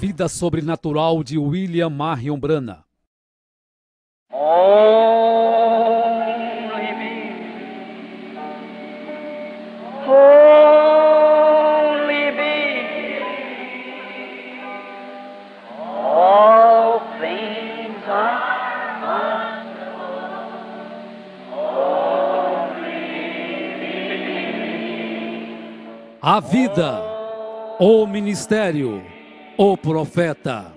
vida sobrenatural de William Marion Branham. Only be, only be, all things are possible. A vida, o ministério, o profeta.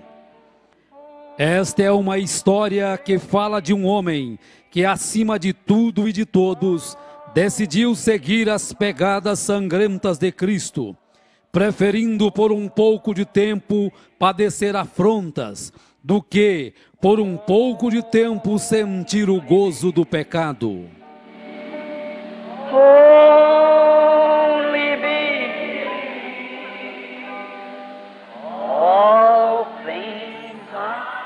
Esta é uma história que fala de um homem que, acima de tudo e de todos, decidiu seguir as pegadas sangrentas de Cristo, preferindo por um pouco de tempo padecer afrontas, do que, por um pouco de tempo, sentir o gozo do pecado. Only be, all things are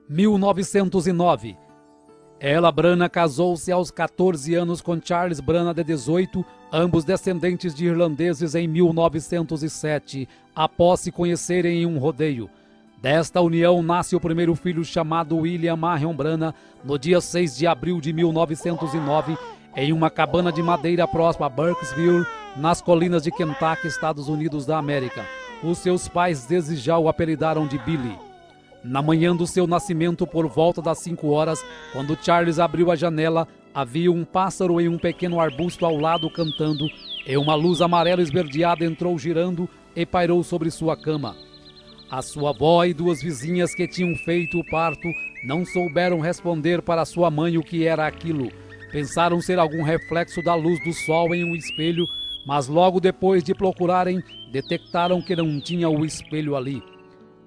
1909. Ella Branham casou-se aos 14 anos com Charles Branham, de 18, ambos descendentes de irlandeses, em 1907, após se conhecerem em um rodeio. Desta união nasce o primeiro filho, chamado William Marion Branham, no dia 6 de abril de 1909, em uma cabana de madeira próxima a Burkesville, nas colinas de Kentucky, Estados Unidos da América. Os seus pais desde já o apelidaram de Billy. Na manhã do seu nascimento, por volta das 5 horas, quando Charles abriu a janela, havia um pássaro em um pequeno arbusto ao lado cantando, e uma luz amarela esverdeada entrou girando e pairou sobre sua cama. A sua avó e duas vizinhas que tinham feito o parto não souberam responder para sua mãe o que era aquilo. Pensaram ser algum reflexo da luz do sol em um espelho, mas logo depois de procurarem, detectaram que não tinha o espelho ali.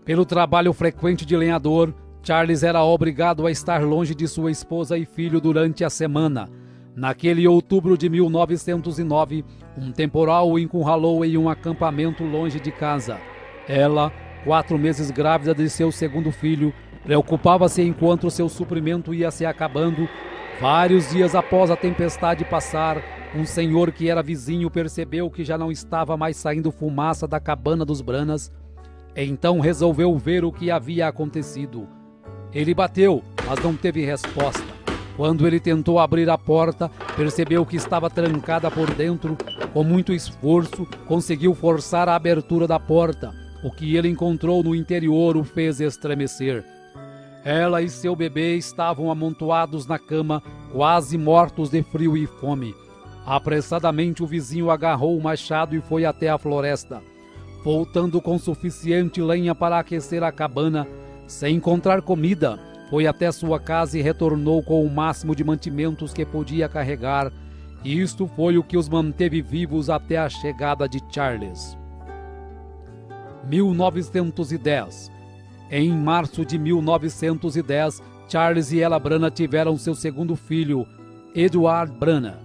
Pelo trabalho frequente de lenhador, Charles era obrigado a estar longe de sua esposa e filho durante a semana. Naquele outubro de 1909, um temporal o encurralou em um acampamento longe de casa. Ela, 4 meses grávida de seu segundo filho, preocupava-se enquanto seu suprimento ia se acabando. Vários dias após a tempestade passar, um senhor que era vizinho percebeu que já não estava mais saindo fumaça da cabana dos Branhams. Então resolveu ver o que havia acontecido. Ele bateu, mas não teve resposta. Quando ele tentou abrir a porta, percebeu que estava trancada por dentro. Com muito esforço, conseguiu forçar a abertura da porta. O que ele encontrou no interior o fez estremecer. Ela e seu bebê estavam amontoados na cama, quase mortos de frio e fome. Apressadamente o vizinho agarrou o machado e foi até a floresta. Voltando com suficiente lenha para aquecer a cabana, sem encontrar comida, foi até sua casa e retornou com o máximo de mantimentos que podia carregar. E isto foi o que os manteve vivos até a chegada de Charles. 1910. Em março de 1910, Charles e Ella Branham tiveram seu segundo filho, Edward Branham.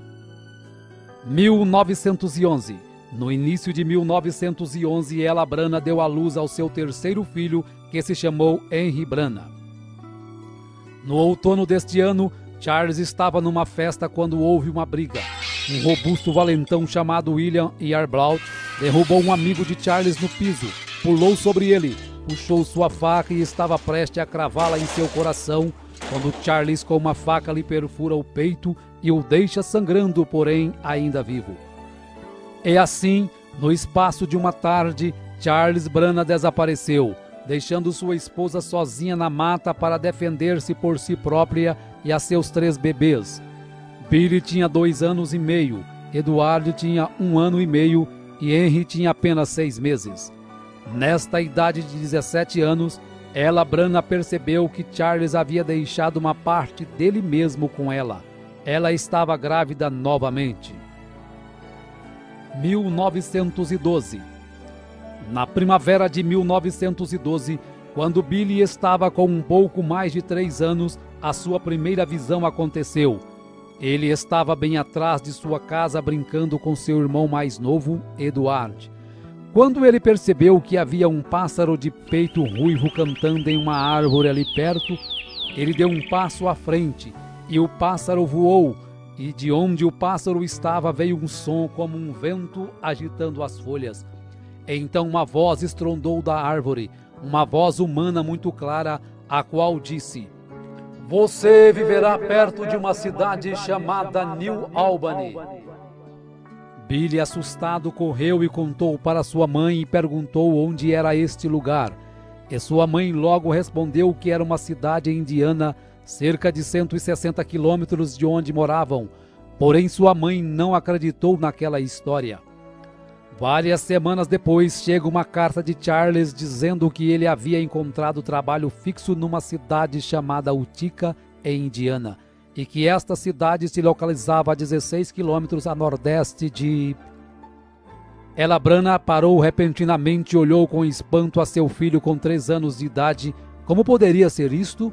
1911. No início de 1911, Ella Branham deu à luz ao seu terceiro filho, que se chamou Henry Branham. No outono deste ano, Charles estava numa festa quando houve uma briga. Um robusto valentão chamado William Yarbrough derrubou um amigo de Charles no piso, pulou sobre ele, puxou sua faca e estava prestes a cravá-la em seu coração, quando Charles com uma faca lhe perfura o peito e o deixa sangrando, porém ainda vivo. E assim, no espaço de uma tarde, Charles Branham desapareceu, deixando sua esposa sozinha na mata para defender-se por si própria e a seus 3 bebês. Billy tinha 2 anos e meio, Edward tinha 1 ano e meio e Henry tinha apenas 6 meses. Nesta idade de 17 anos, Ella Branham percebeu que Charles havia deixado uma parte dele mesmo com ela. Ela estava grávida novamente. 1912. Na primavera de 1912, quando Billy estava com um pouco mais de 3 anos, a sua primeira visão aconteceu. Ele estava bem atrás de sua casa brincando com seu irmão mais novo, Edward. Quando ele percebeu que havia um pássaro de peito ruivo cantando em uma árvore ali perto, ele deu um passo à frente e o pássaro voou. E de onde o pássaro estava veio um som como um vento agitando as folhas. Então uma voz estrondou da árvore, uma voz humana muito clara, a qual disse: Você viverá perto de uma cidade chamada New Albany. Billy, assustado, correu e contou para sua mãe e perguntou onde era este lugar. E sua mãe logo respondeu que era uma cidade indiana, cerca de 160 quilômetros de onde moravam. Porém, sua mãe não acreditou naquela história. Várias semanas depois, chega uma carta de Charles dizendo que ele havia encontrado trabalho fixo numa cidade chamada Utica, em Indiana, e que esta cidade se localizava a 16 quilômetros a nordeste de... Ela Branagh parou repentinamente e olhou com espanto a seu filho com 3 anos de idade. Como poderia ser isto?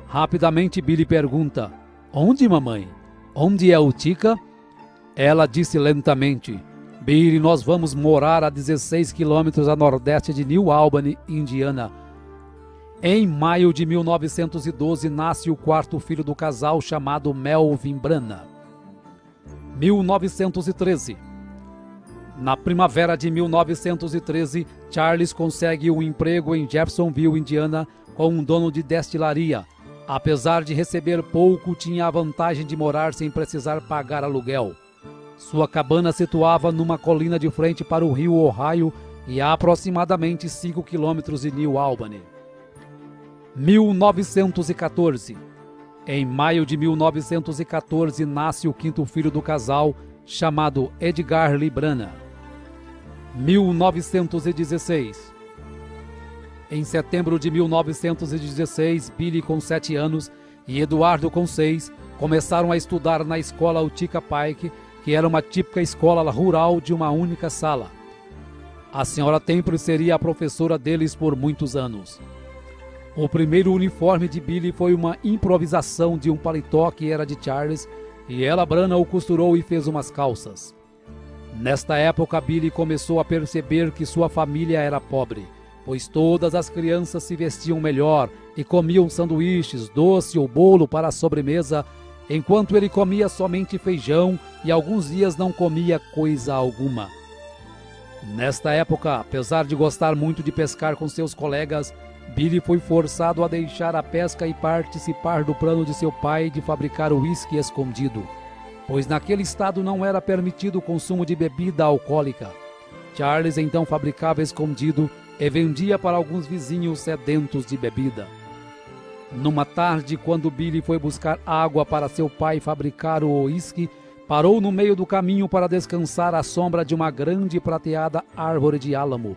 Rapidamente Billy pergunta: Onde, mamãe? Onde é Utica? Ela disse lentamente: Billy, nós vamos morar a 16 quilômetros a nordeste de New Albany, Indiana. Em maio de 1912 nasce o 4º filho do casal, chamado Melvin Branagh. 1913. Na primavera de 1913, Charles consegue um emprego em Jeffersonville, Indiana, com um dono de destilaria. Apesar de receber pouco, tinha a vantagem de morar sem precisar pagar aluguel. Sua cabana situava numa colina de frente para o rio Ohio e a aproximadamente 5 quilômetros de New Albany. 1914. Em maio de 1914, nasce o 5º filho do casal, chamado Edgar Lee Branagh. 1916. Em setembro de 1916, Billy, com 7 anos, e Eduardo, com 6, começaram a estudar na escola Utica Pike, que era uma típica escola rural de uma única sala. A senhora Temple seria a professora deles por muitos anos. O primeiro uniforme de Billy foi uma improvisação de um paletó que era de Charles, e ela Branagh o costurou e fez umas calças. Nesta época, Billy começou a perceber que sua família era pobre, pois todas as crianças se vestiam melhor e comiam sanduíches, doce ou bolo para a sobremesa, enquanto ele comia somente feijão e alguns dias não comia coisa alguma. Nesta época, apesar de gostar muito de pescar com seus colegas, Billy foi forçado a deixar a pesca e participar do plano de seu pai de fabricar uísque escondido, pois naquele estado não era permitido o consumo de bebida alcoólica. Charles então fabricava escondido e vendia para alguns vizinhos sedentos de bebida. Numa tarde, quando Billy foi buscar água para seu pai fabricar o uísque, parou no meio do caminho para descansar à sombra de uma grande e prateada árvore de álamo.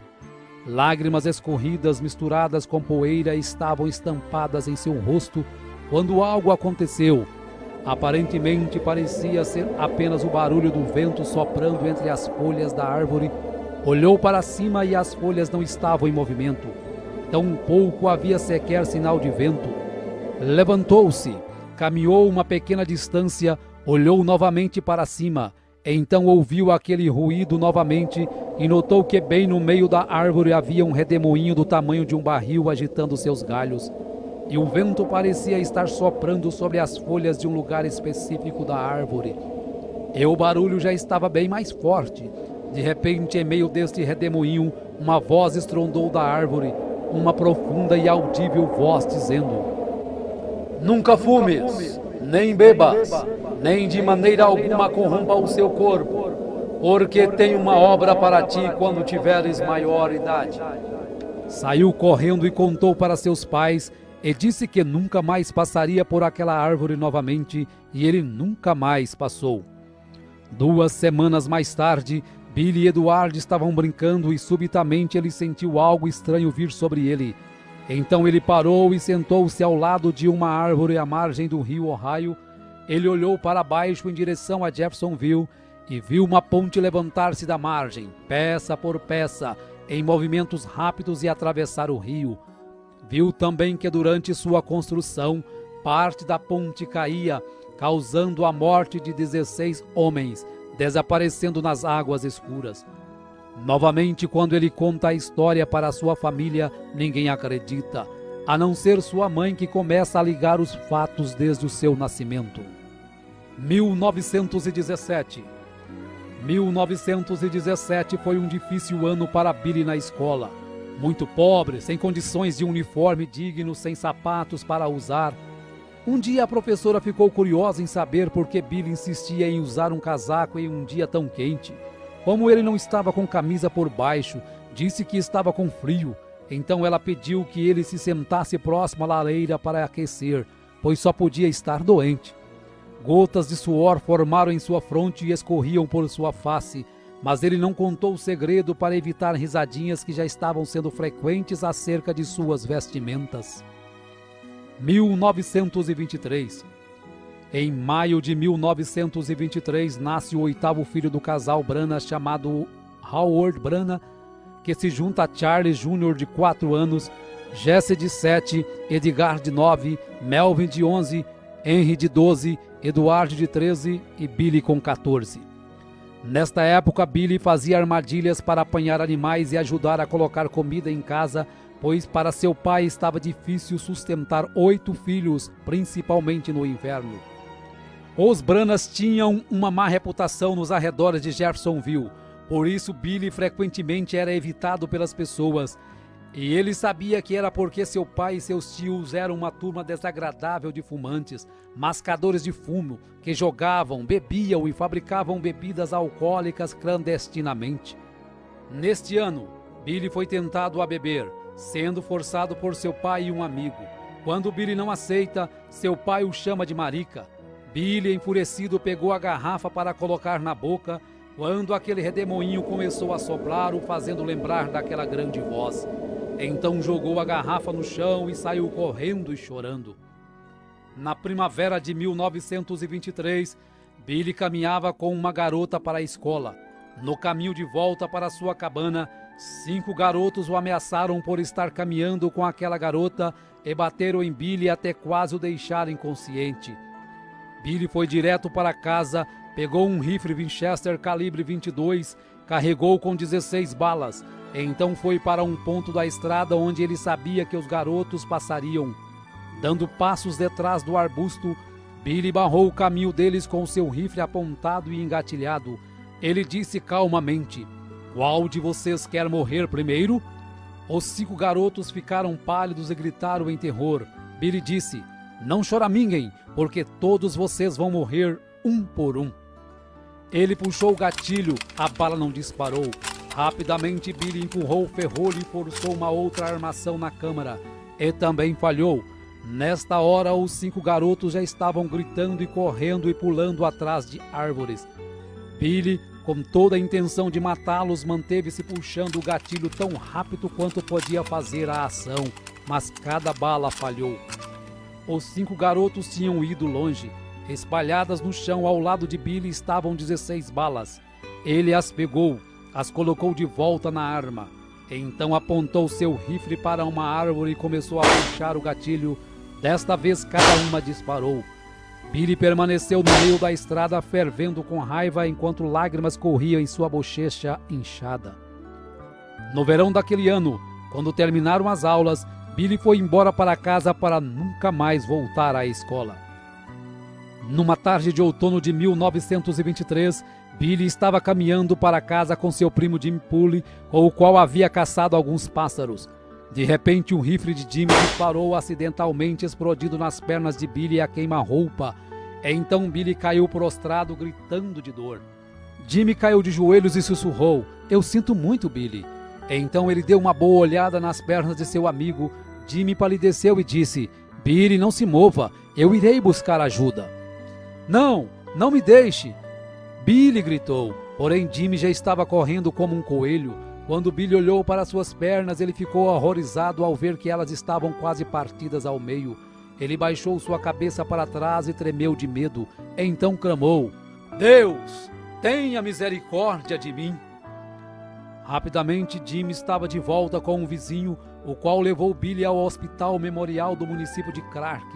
Lágrimas escorridas misturadas com poeira estavam estampadas em seu rosto quando algo aconteceu. Aparentemente parecia ser apenas o barulho do vento soprando entre as folhas da árvore. Olhou para cima e as folhas não estavam em movimento. Tampouco havia sequer sinal de vento. Levantou-se, caminhou uma pequena distância, olhou novamente para cima. Então ouviu aquele ruído novamente e notou que bem no meio da árvore havia um redemoinho do tamanho de um barril agitando seus galhos. E o vento parecia estar soprando sobre as folhas de um lugar específico da árvore. E o barulho já estava bem mais forte. De repente, em meio deste redemoinho, uma voz estrondou da árvore, uma profunda e audível voz dizendo: Nunca fumes, nem bebas, nem de maneira alguma corrompa o seu corpo, porque tem uma obra para ti quando tiveres maior idade. Saiu correndo e contou para seus pais, e disse que nunca mais passaria por aquela árvore novamente, e ele nunca mais passou. 2 semanas mais tarde, Billy e Eduardo estavam brincando e subitamente ele sentiu algo estranho vir sobre ele. Então ele parou e sentou-se ao lado de uma árvore à margem do rio Ohio. Ele olhou para baixo em direção a Jeffersonville e viu uma ponte levantar-se da margem, peça por peça, em movimentos rápidos e atravessar o rio. Viu também que durante sua construção, parte da ponte caía, causando a morte de 16 homens, desaparecendo nas águas escuras. Novamente, quando ele conta a história para sua família, ninguém acredita, a não ser sua mãe, que começa a ligar os fatos desde o seu nascimento. 1917. 1917 foi um difícil ano para Billy na escola. Muito pobre, sem condições de uniforme digno, sem sapatos para usar. Um dia a professora ficou curiosa em saber por que Billy insistia em usar um casaco em um dia tão quente. Como ele não estava com camisa por baixo, disse que estava com frio. Então ela pediu que ele se sentasse próximo à lareira para aquecer, pois só podia estar doente. Gotas de suor formaram em sua fronte e escorriam por sua face, mas ele não contou o segredo para evitar risadinhas que já estavam sendo frequentes acerca de suas vestimentas. 1923. Em maio de 1923, nasce o 8º filho do casal Brana, chamado Howard Brana, que se junta a Charles Jr. de 4 anos, Jesse de 7, Edgar de 9, Melvin de 11, Henry de 12, Eduardo de 13 e Billy com 14. Nesta época, Billy fazia armadilhas para apanhar animais e ajudar a colocar comida em casa, pois para seu pai estava difícil sustentar 8 filhos, principalmente no inverno. Os Branas tinham uma má reputação nos arredores de Jeffersonville, por isso Billy frequentemente era evitado pelas pessoas. E ele sabia que era porque seu pai e seus tios eram uma turma desagradável de fumantes, mascadores de fumo, que jogavam, bebiam e fabricavam bebidas alcoólicas clandestinamente. Neste ano, Billy foi tentado a beber, sendo forçado por seu pai e um amigo. Quando Billy não aceita, seu pai o chama de marica. Billy, enfurecido, pegou a garrafa para colocar na boca, quando aquele redemoinho começou a soprar, o fazendo lembrar daquela grande voz. Então jogou a garrafa no chão e saiu correndo e chorando. Na primavera de 1923, Billy caminhava com uma garota para a escola. No caminho de volta para sua cabana, 5 garotos o ameaçaram por estar caminhando com aquela garota e bateram em Billy até quase o deixar inconsciente. Billy foi direto para casa, pegou um rifle Winchester calibre 22, carregou com 16 balas. Então foi para um ponto da estrada onde ele sabia que os garotos passariam. Dando passos detrás do arbusto, Billy barrou o caminho deles com seu rifle apontado e engatilhado. Ele disse calmamente: "Qual de vocês quer morrer primeiro?" Os 5 garotos ficaram pálidos e gritaram em terror. Billy disse: "Não choraminguem, porque todos vocês vão morrer um por um." Ele puxou o gatilho, a bala não disparou. Rapidamente, Billy empurrou o ferrolho e forçou uma outra armação na câmara. E também falhou. Nesta hora, os 5 garotos já estavam gritando e correndo e pulando atrás de árvores. Billy, com toda a intenção de matá-los, manteve-se puxando o gatilho tão rápido quanto podia fazer a ação, mas cada bala falhou. Os 5 garotos tinham ido longe. Espalhadas no chão ao lado de Billy estavam 16 balas. Ele as pegou, as colocou de volta na arma. Então apontou seu rifle para uma árvore e começou a puxar o gatilho. Desta vez cada uma disparou. Billy permaneceu no meio da estrada fervendo com raiva enquanto lágrimas corriam em sua bochecha inchada. No verão daquele ano, quando terminaram as aulas, Billy foi embora para casa para nunca mais voltar à escola. Numa tarde de outono de 1923, Billy estava caminhando para casa com seu primo Jimmy Pulley, com o qual havia caçado alguns pássaros. De repente, um rifle de Jimmy disparou acidentalmente, explodindo nas pernas de Billy a queima-roupa. Então Billy caiu prostrado, gritando de dor. Jimmy caiu de joelhos e sussurrou: "Eu sinto muito, Billy." Então ele deu uma boa olhada nas pernas de seu amigo. Jimmy palideceu e disse: "Billy, não se mova, eu irei buscar ajuda." "Não, não me deixe!" Billy gritou, porém Jimmy já estava correndo como um coelho. Quando Billy olhou para suas pernas, ele ficou horrorizado ao ver que elas estavam quase partidas ao meio. Ele baixou sua cabeça para trás e tremeu de medo. Então clamou: "Deus, tenha misericórdia de mim!" Rapidamente, Jimmy estava de volta com um vizinho, o qual levou Billy ao hospital memorial do município de Clark.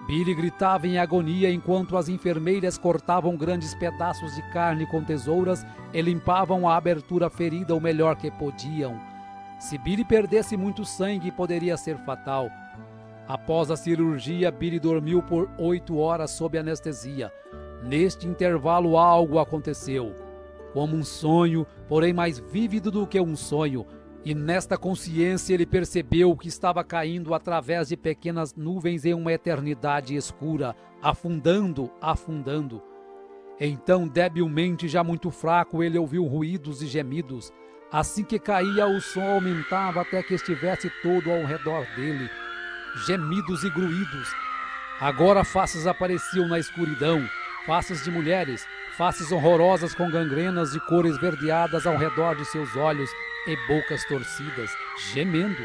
Billy gritava em agonia enquanto as enfermeiras cortavam grandes pedaços de carne com tesouras e limpavam a abertura ferida o melhor que podiam. Se Billy perdesse muito sangue, poderia ser fatal. Após a cirurgia, Billy dormiu por 8 horas sob anestesia. Neste intervalo, algo aconteceu. como um sonho, porém mais vívido do que um sonho. E nesta consciência ele percebeu que estava caindo através de pequenas nuvens em uma eternidade escura, afundando, afundando. Então, debilmente, já muito fraco, ele ouviu ruídos e gemidos. Assim que caía, o som aumentava até que estivesse todo ao redor dele. Gemidos e gruídos. Agora faces apareciam na escuridão, faces de mulheres, faces horrorosas com gangrenas de cores verdeadas ao redor de seus olhos e bocas torcidas, gemendo.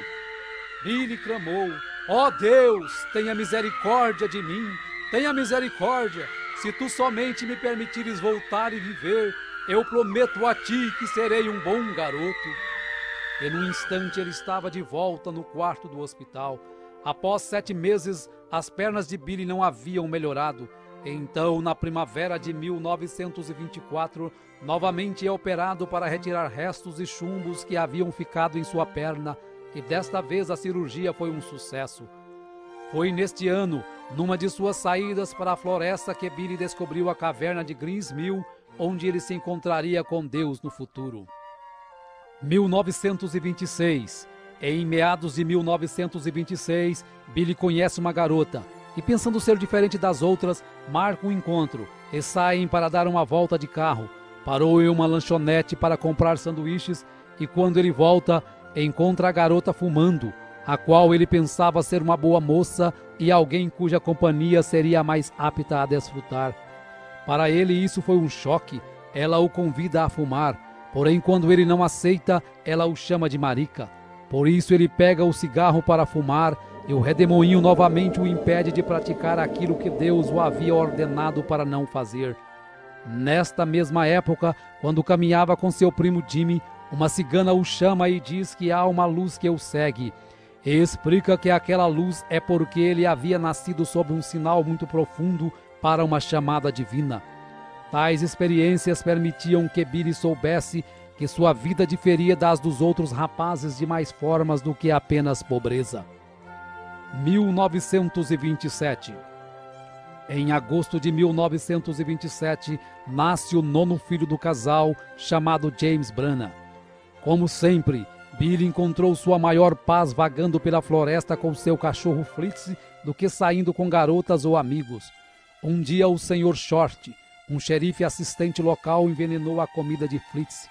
Billy clamou: ó Deus, tenha misericórdia de mim, tenha misericórdia. Se tu somente me permitires voltar e viver, eu prometo a ti que serei um bom garoto. E num instante ele estava de volta no quarto do hospital. Após 7 meses, as pernas de Billy não haviam melhorado. Então, na primavera de 1924, novamente é operado para retirar restos e chumbos que haviam ficado em sua perna, e desta vez a cirurgia foi um sucesso. Foi neste ano, numa de suas saídas para a floresta, que Billy descobriu a caverna de Greens Mill, onde ele se encontraria com Deus no futuro. 1926. Em meados de 1926, Billy conhece uma garota e, pensando ser diferente das outras, marca um encontro e saem para dar uma volta de carro. Parou em uma lanchonete para comprar sanduíches e, quando ele volta, encontra a garota fumando, a qual ele pensava ser uma boa moça e alguém cuja companhia seria mais apta a desfrutar. Para ele isso foi um choque. Ela o convida a fumar, porém quando ele não aceita, ela o chama de marica. Por isso ele pega o cigarro para fumar e o redemoinho novamente o impede de praticar aquilo que Deus o havia ordenado para não fazer. Nesta mesma época, quando caminhava com seu primo Jimmy, uma cigana o chama e diz que há uma luz que o segue. E explica que aquela luz é porque ele havia nascido sob um sinal muito profundo para uma chamada divina. Tais experiências permitiam que Billy soubesse que sua vida diferia das dos outros rapazes de mais formas do que apenas pobreza. 1927. Em agosto de 1927, nasce o 9º filho do casal, chamado James Branagh. Como sempre, Billy encontrou sua maior paz vagando pela floresta com seu cachorro Fritz do que saindo com garotas ou amigos. Um dia o Sr. Short, um xerife assistente local, envenenou a comida de Fritz.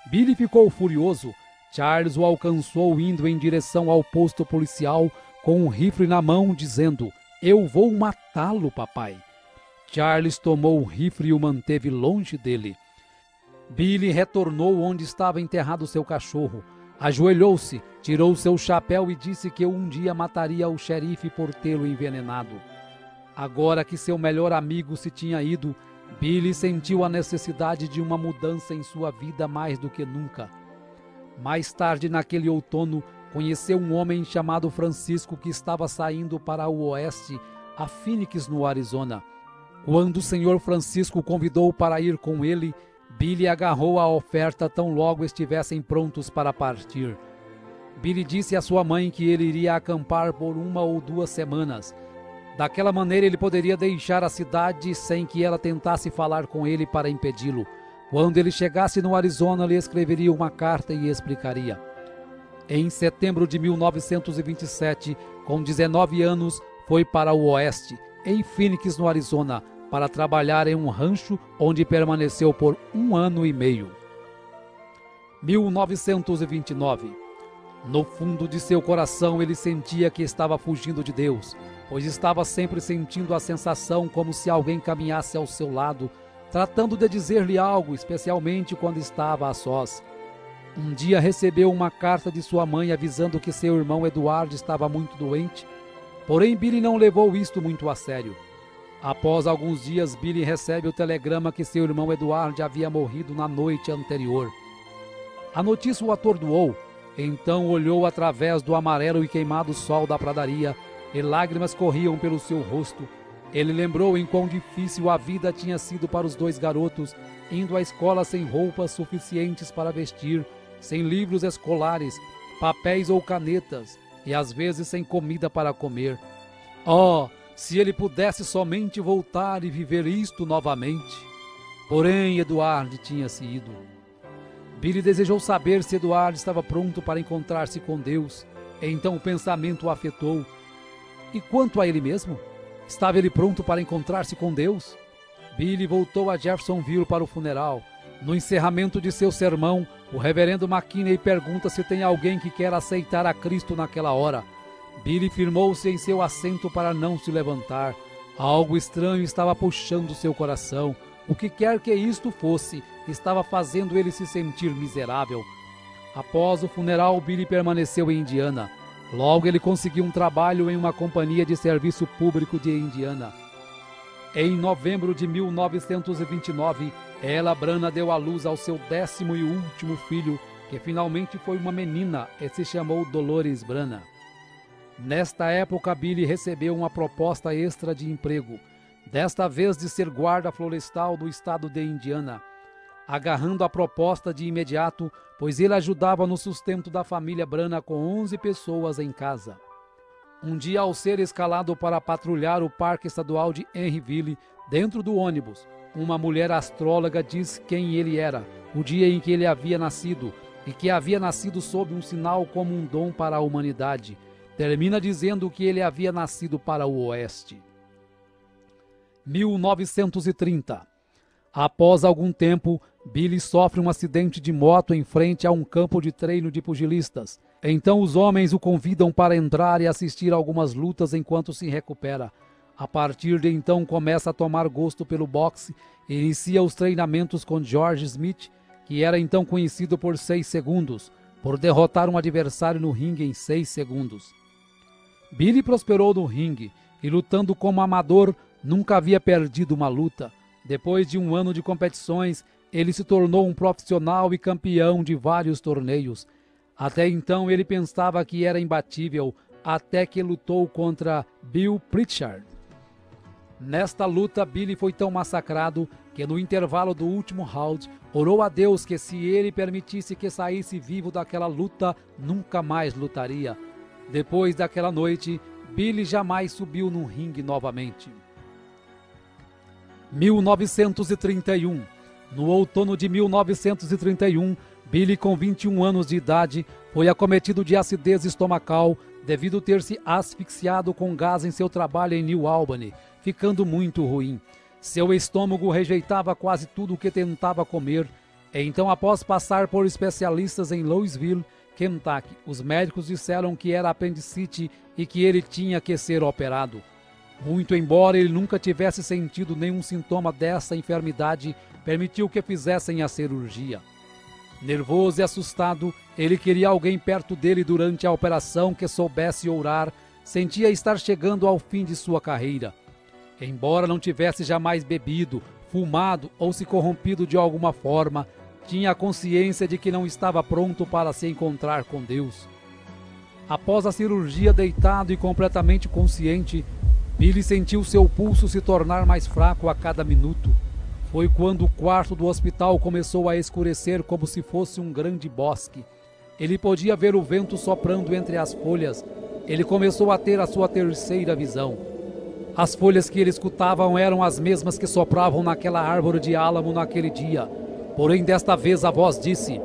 Billy ficou furioso. Charles o alcançou indo em direção ao posto policial com um rifle na mão, dizendo: eu vou matá-lo, papai. Charles tomou o rifle e o manteve longe dele. Billy retornou onde estava enterrado seu cachorro. Ajoelhou-se, tirou seu chapéu e disse que um dia mataria o xerife por tê-lo envenenado. Agora que seu melhor amigo se tinha ido, Billy sentiu a necessidade de uma mudança em sua vida mais do que nunca. Mais tarde, naquele outono, conheceu um homem chamado Francisco que estava saindo para o oeste, a Phoenix, no Arizona. Quando o Sr. Francisco o convidou para ir com ele, Billy agarrou a oferta tão logo estivessem prontos para partir. Billy disse à sua mãe que ele iria acampar por 1 ou 2 semanas. Daquela maneira ele poderia deixar a cidade sem que ela tentasse falar com ele para impedi-lo. Quando ele chegasse no Arizona, lhe escreveria uma carta e explicaria. Em setembro de 1927, com 19 anos, foi para o oeste, em Phoenix, no Arizona, para trabalhar em um rancho onde permaneceu por 1 ano e meio. 1929. No fundo de seu coração ele sentia que estava fugindo de Deus, pois estava sempre sentindo a sensação como se alguém caminhasse ao seu lado, tratando de dizer-lhe algo, especialmente quando estava a sós. Um dia recebeu uma carta de sua mãe avisando que seu irmão Eduardo estava muito doente, porém Billy não levou isto muito a sério. Após alguns dias, Billy recebe o telegrama que seu irmão Eduardo havia morrido na noite anterior. A notícia o atordoou. Então olhou através do amarelo e queimado sol da pradaria, e lágrimas corriam pelo seu rosto. Ele lembrou em quão difícil a vida tinha sido para os 2 garotos, indo à escola sem roupas suficientes para vestir, sem livros escolares, papéis ou canetas, e às vezes sem comida para comer. Oh, se ele pudesse somente voltar e viver isto novamente! Porém, Eduardo tinha-se ido. Billy desejou saber se Eduardo estava pronto para encontrar-se com Deus. Então o pensamento o afetou. E quanto a ele mesmo? Estava ele pronto para encontrar-se com Deus? Billy voltou a Jeffersonville para o funeral. No encerramento de seu sermão, o reverendo McKinney pergunta se tem alguém que quer aceitar a Cristo naquela hora. Billy firmou-se em seu assento para não se levantar. Algo estranho estava puxando seu coração. O que quer que isto fosse, estava fazendo ele se sentir miserável. Após o funeral, Billy permaneceu em Indiana. Logo ele conseguiu um trabalho em uma companhia de serviço público de Indiana. Em novembro de 1929, Ella Branham deu à luz ao seu 10º e último filho, que finalmente foi uma menina e se chamou Dolores Branham. Nesta época, Billy recebeu uma proposta extra de emprego, desta vez de ser guarda florestal do estado de Indiana. Agarrando a proposta de imediato, pois ele ajudava no sustento da família Branham com 11 pessoas em casa. Um dia, ao ser escalado para patrulhar o Parque Estadual de Henryville, dentro do ônibus, uma mulher astróloga diz quem ele era, o dia em que ele havia nascido, e que havia nascido sob um sinal como um dom para a humanidade. Termina dizendo que ele havia nascido para o Oeste. 1930. Após algum tempo, Billy sofre um acidente de moto em frente a um campo de treino de pugilistas. Então os homens o convidam para entrar e assistir algumas lutas enquanto se recupera. A partir de então começa a tomar gosto pelo boxe e inicia os treinamentos com George Smith, que era então conhecido por 6 segundos, por derrotar um adversário no ringue em 6 segundos. Billy prosperou no ringue e, lutando como amador, nunca havia perdido uma luta. Depois de um ano de competições, ele se tornou um profissional e campeão de vários torneios. Até então ele pensava que era imbatível, até que lutou contra Bill Pritchard. Nesta luta, Billy foi tão massacrado que no intervalo do último round, orou a Deus que se ele permitisse que saísse vivo daquela luta, nunca mais lutaria. Depois daquela noite, Billy jamais subiu no ringue novamente. 1931. No outono de 1931, Billy, com 21 anos de idade, foi acometido de acidez estomacal devido ter se asfixiado com gás em seu trabalho em New Albany, ficando muito ruim. Seu estômago rejeitava quase tudo o que tentava comer. Então, após passar por especialistas em Louisville, Kentucky, os médicos disseram que era apendicite e que ele tinha que ser operado. Muito embora ele nunca tivesse sentido nenhum sintoma dessa enfermidade, permitiu que fizessem a cirurgia. Nervoso e assustado, ele queria alguém perto dele durante a operação que soubesse orar, sentia estar chegando ao fim de sua carreira. Embora não tivesse jamais bebido, fumado ou se corrompido de alguma forma, tinha a consciência de que não estava pronto para se encontrar com Deus. Após a cirurgia, deitado e completamente consciente, Billy sentiu seu pulso se tornar mais fraco a cada minuto. Foi quando o quarto do hospital começou a escurecer como se fosse um grande bosque. Ele podia ver o vento soprando entre as folhas. Ele começou a ter a sua terceira visão. As folhas que ele escutava eram as mesmas que sopravam naquela árvore de álamo naquele dia. Porém, desta vez a voz disse: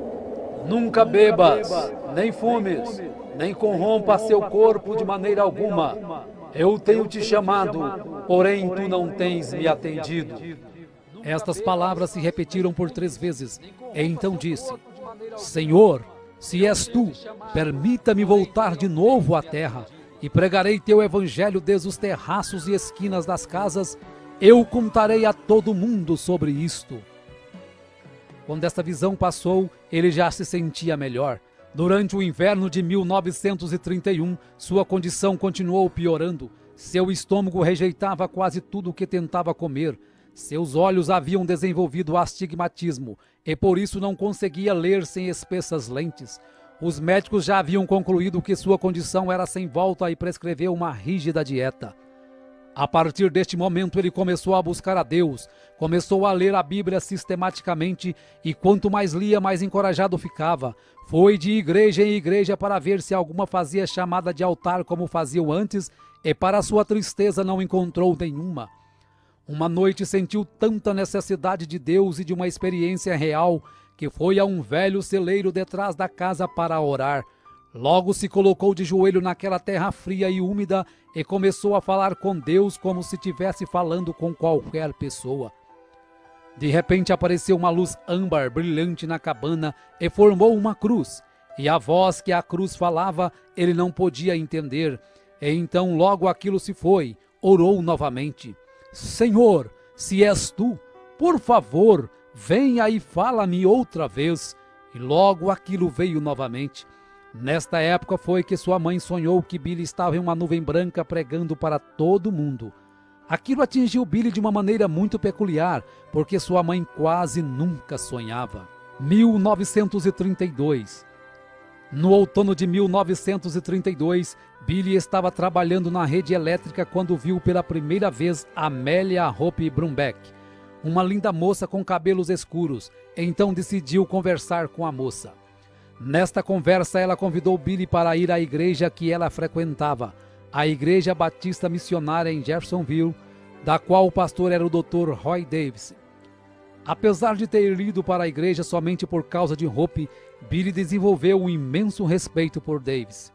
"Nunca bebas, nem fumes, nem corrompa seu corpo de maneira alguma. Eu tenho te chamado, porém tu não tens me atendido." Estas palavras se repetiram por 3 vezes. E então disse: "Senhor, se és tu, permita-me voltar de novo à terra, e pregarei teu evangelho desde os terraços e esquinas das casas. Eu contarei a todo mundo sobre isto." Quando esta visão passou, ele já se sentia melhor. Durante o inverno de 1931, sua condição continuou piorando. Seu estômago rejeitava quase tudo o que tentava comer. Seus olhos haviam desenvolvido astigmatismo e por isso não conseguia ler sem espessas lentes. Os médicos já haviam concluído que sua condição era sem volta e prescreveu uma rígida dieta. A partir deste momento ele começou a buscar a Deus, começou a ler a Bíblia sistematicamente e quanto mais lia, mais encorajado ficava. Foi de igreja em igreja para ver se alguma fazia chamada de altar como faziam antes e para sua tristeza não encontrou nenhuma. Uma noite sentiu tanta necessidade de Deus e de uma experiência real que foi a um velho celeiro detrás da casa para orar. Logo se colocou de joelho naquela terra fria e úmida e começou a falar com Deus como se estivesse falando com qualquer pessoa. De repente apareceu uma luz âmbar brilhante na cabana e formou uma cruz. E a voz que a cruz falava ele não podia entender. E então logo aquilo se foi. Orou novamente. Senhor, se és tu, por favor, venha e fala-me outra vez. E logo aquilo veio novamente. Nesta época foi que sua mãe sonhou que Billy estava em uma nuvem branca pregando para todo mundo. Aquilo atingiu Billy de uma maneira muito peculiar, porque sua mãe quase nunca sonhava. 1932. No outono de 1932, Billy estava trabalhando na rede elétrica quando viu pela primeira vez Amelia Hope Brumbeck, uma linda moça com cabelos escuros. Então decidiu conversar com a moça. Nesta conversa, ela convidou Billy para ir à igreja que ela frequentava, a Igreja Batista Missionária em Jeffersonville, da qual o pastor era o Dr. Roy Davis. Apesar de ter ido para a igreja somente por causa de Hope, Billy desenvolveu um imenso respeito por Davis.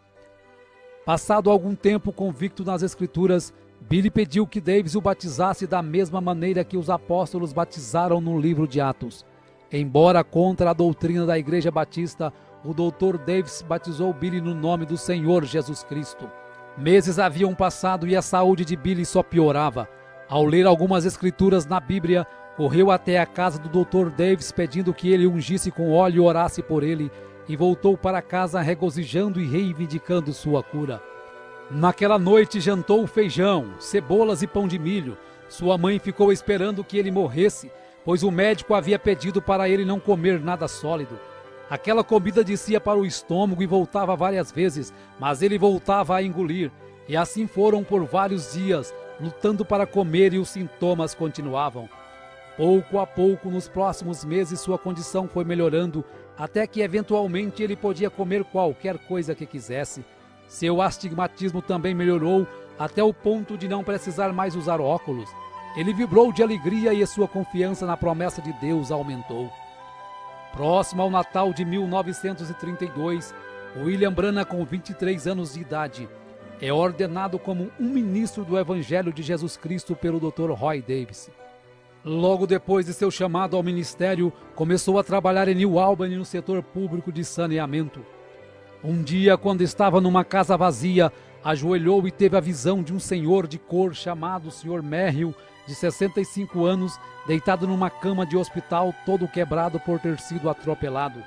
Passado algum tempo convicto nas Escrituras, Billy pediu que Davis o batizasse da mesma maneira que os apóstolos batizaram no livro de Atos. Embora contra a doutrina da Igreja Batista, o Dr. Davis batizou Billy no nome do Senhor Jesus Cristo. Meses haviam passado e a saúde de Billy só piorava. Ao ler algumas escrituras na Bíblia, correu até a casa do Dr. Davis pedindo que ele ungisse com óleo e orasse por ele, e voltou para casa regozijando e reivindicando sua cura. Naquela noite jantou feijão, cebolas e pão de milho. Sua mãe ficou esperando que ele morresse, pois o médico havia pedido para ele não comer nada sólido. Aquela comida descia para o estômago e voltava várias vezes, mas ele voltava a engolir. E assim foram por vários dias, lutando para comer, e os sintomas continuavam. Pouco a pouco, nos próximos meses, sua condição foi melhorando, até que eventualmente ele podia comer qualquer coisa que quisesse. Seu astigmatismo também melhorou, até o ponto de não precisar mais usar óculos. Ele vibrou de alegria e sua confiança na promessa de Deus aumentou. Próximo ao Natal de 1932, William Branham, com 23 anos de idade, é ordenado como um ministro do Evangelho de Jesus Cristo pelo Dr. Roy Davis. Logo depois de seu chamado ao ministério, começou a trabalhar em New Albany no setor público de saneamento. Um dia, quando estava numa casa vazia, ajoelhou e teve a visão de um senhor de cor chamado Sr. Merrill, de 65 anos, deitado numa cama de hospital, todo quebrado por ter sido atropelado.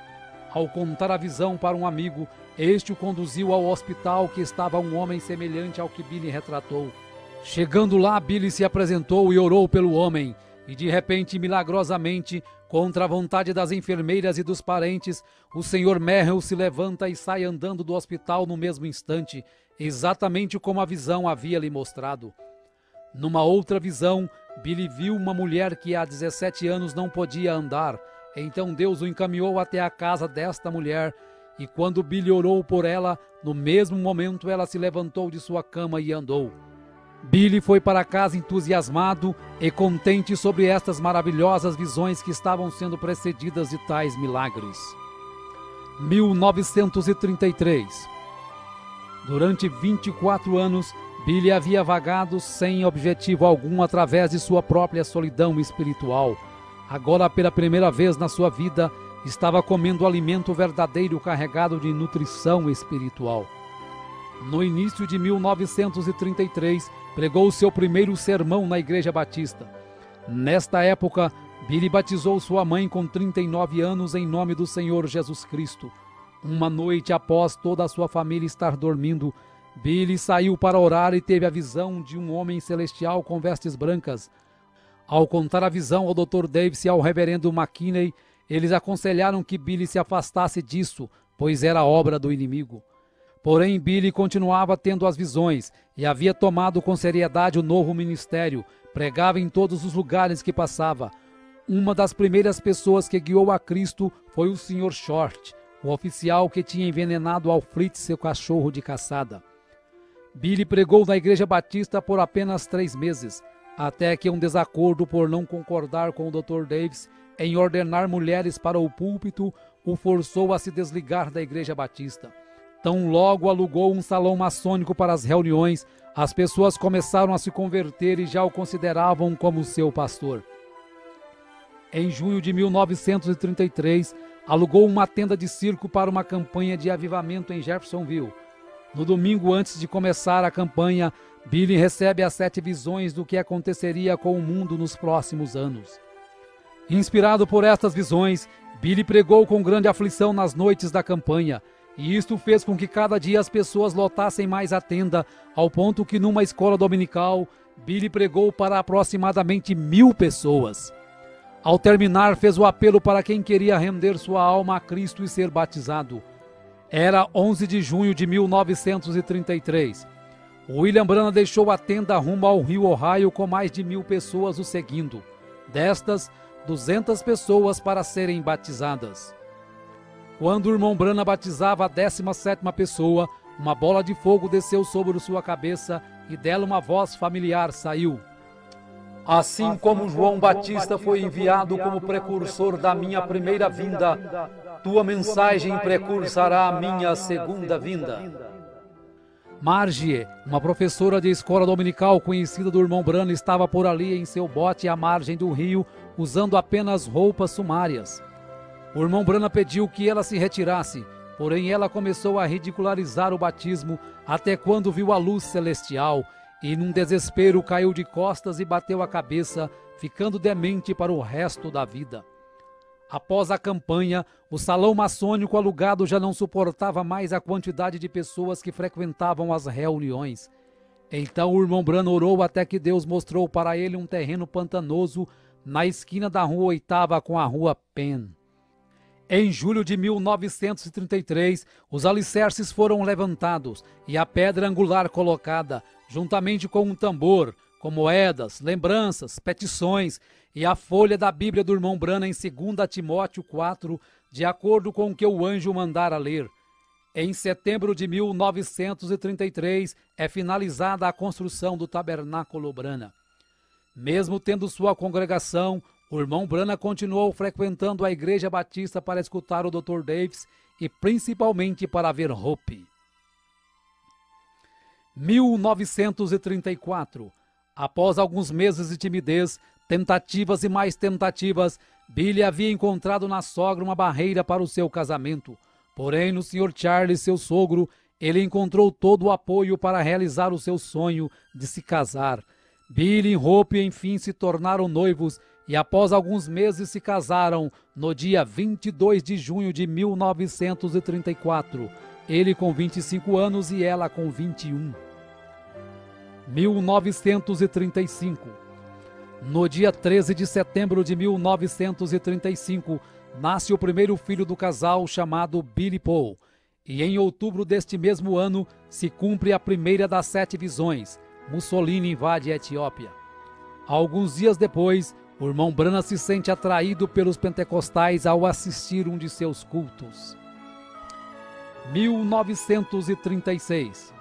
Ao contar a visão para um amigo, este o conduziu ao hospital, que estava um homem semelhante ao que Billy retratou. Chegando lá, Billy se apresentou e orou pelo homem, e de repente, milagrosamente, contra a vontade das enfermeiras e dos parentes, o Sr. Merrill se levanta e sai andando do hospital no mesmo instante, exatamente como a visão havia lhe mostrado. Numa outra visão, Billy viu uma mulher que há 17 anos não podia andar. Então Deus o encaminhou até a casa desta mulher, e quando Billy orou por ela, no mesmo momento ela se levantou de sua cama e andou. Billy foi para casa entusiasmado e contente sobre estas maravilhosas visões que estavam sendo precedidas de tais milagres. 1933. Durante 24 anos, Billy havia vagado sem objetivo algum através de sua própria solidão espiritual. Agora, pela primeira vez na sua vida, estava comendo alimento verdadeiro carregado de nutrição espiritual. No início de 1933, pregou seu primeiro sermão na Igreja Batista. Nesta época, Billy batizou sua mãe com 39 anos em nome do Senhor Jesus Cristo. Uma noite após toda a sua família estar dormindo, Billy saiu para orar e teve a visão de um homem celestial com vestes brancas. Ao contar a visão ao Dr. Davis e ao reverendo McKinney, eles aconselharam que Billy se afastasse disso, pois era obra do inimigo. Porém, Billy continuava tendo as visões e havia tomado com seriedade o novo ministério, pregava em todos os lugares que passava. Uma das primeiras pessoas que guiou a Cristo foi o Sr. Short, o oficial que tinha envenenado Alfred, seu cachorro de caçada. Billy pregou na Igreja Batista por apenas 3 meses. até que um desacordo por não concordar com o Dr. Davis em ordenar mulheres para o púlpito o forçou a se desligar da Igreja Batista. Tão logo alugou um salão maçônico para as reuniões, as pessoas começaram a se converter e já o consideravam como seu pastor. Em junho de 1933, alugou uma tenda de circo para uma campanha de avivamento em Jeffersonville. No domingo antes de começar a campanha, Billy recebe as 7 visões do que aconteceria com o mundo nos próximos anos. Inspirado por estas visões, Billy pregou com grande aflição nas noites da campanha, e isto fez com que cada dia as pessoas lotassem mais a tenda, ao ponto que numa escola dominical, Billy pregou para aproximadamente 1000 pessoas. Ao terminar, fez o apelo para quem queria render sua alma a Cristo e ser batizado. Era 11 de junho de 1933. William Branham deixou a tenda rumo ao rio Ohio com mais de 1000 pessoas o seguindo. Destas, 200 pessoas para serem batizadas. Quando o irmão Branham batizava a 17ª pessoa, uma bola de fogo desceu sobre sua cabeça e dela uma voz familiar saiu. Assim como João Batista foi enviado como precursor da minha primeira vinda, tua mensagem precursará a minha segunda vinda. Margie, uma professora de escola dominical conhecida do irmão Branham, estava por ali em seu bote à margem do rio, usando apenas roupas sumárias. O irmão Branham pediu que ela se retirasse, porém ela começou a ridicularizar o batismo até quando viu a luz celestial e, num desespero, caiu de costas e bateu a cabeça, ficando demente para o resto da vida. Após a campanha, o salão maçônico alugado já não suportava mais a quantidade de pessoas que frequentavam as reuniões. Então o irmão Branham orou até que Deus mostrou para ele um terreno pantanoso na esquina da rua 8ª com a rua Penn. Em julho de 1933, os alicerces foram levantados e a pedra angular colocada, juntamente com um tambor, com moedas, lembranças, petições e a folha da Bíblia do irmão Branham em 2 Timóteo 4, de acordo com o que o anjo mandara ler. Em setembro de 1933, é finalizada a construção do tabernáculo Branham. Mesmo tendo sua congregação, o irmão Branham continuou frequentando a Igreja Batista para escutar o Dr. Davis e principalmente para ver Hope. 1934. Após alguns meses de timidez, tentativas e mais tentativas, Billy havia encontrado na sogra uma barreira para o seu casamento. Porém, no Sr. Charles, seu sogro, ele encontrou todo o apoio para realizar o seu sonho de se casar. Billy e Hope, enfim, se tornaram noivos e após alguns meses se casaram no dia 22 de junho de 1934, ele com 25 anos e ela com 21. 1935. No dia 13 de setembro de 1935, nasce o primeiro filho do casal, chamado Billy Paul, e em outubro deste mesmo ano se cumpre a primeira das 7 visões. Mussolini invade a Etiópia. Alguns dias depois, o irmão Branham se sente atraído pelos pentecostais ao assistir um de seus cultos. 1936.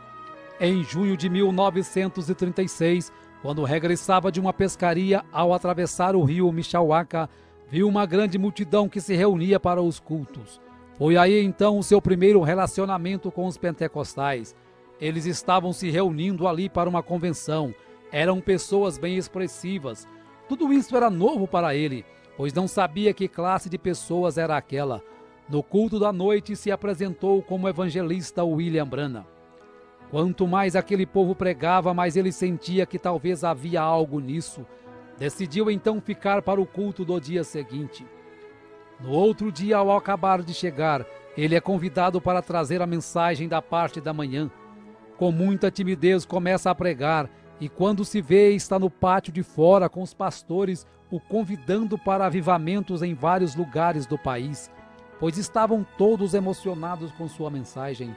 Em junho de 1936, quando regressava de uma pescaria, ao atravessar o rio Mishawaka, viu uma grande multidão que se reunia para os cultos. Foi aí então o seu primeiro relacionamento com os pentecostais. Eles estavam se reunindo ali para uma convenção. Eram pessoas bem expressivas. Tudo isso era novo para ele, pois não sabia que classe de pessoas era aquela. No culto da noite se apresentou como evangelista William Branham. Quanto mais aquele povo pregava, mais ele sentia que talvez havia algo nisso. Decidiu então ficar para o culto do dia seguinte. No outro dia, ao acabar de chegar, ele é convidado para trazer a mensagem da parte da manhã. Com muita timidez começa a pregar e quando se vê está no pátio de fora com os pastores o convidando para avivamentos em vários lugares do país, pois estavam todos emocionados com sua mensagem.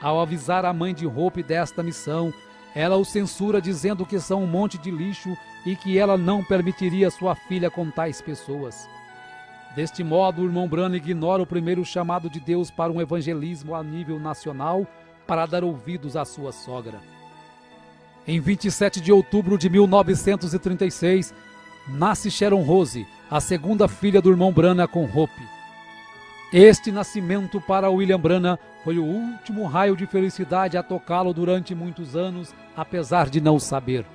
Ao avisar a mãe de Hope desta missão, ela o censura dizendo que são um monte de lixo e que ela não permitiria sua filha com tais pessoas. Deste modo, o irmão Branham ignora o primeiro chamado de Deus para um evangelismo a nível nacional para dar ouvidos à sua sogra. Em 27 de outubro de 1936, nasce Sharon Rose, a segunda filha do irmão Branham com Hope. Este nascimento para William Branham foi o último raio de felicidade a tocá-lo durante muitos anos, apesar de não saber.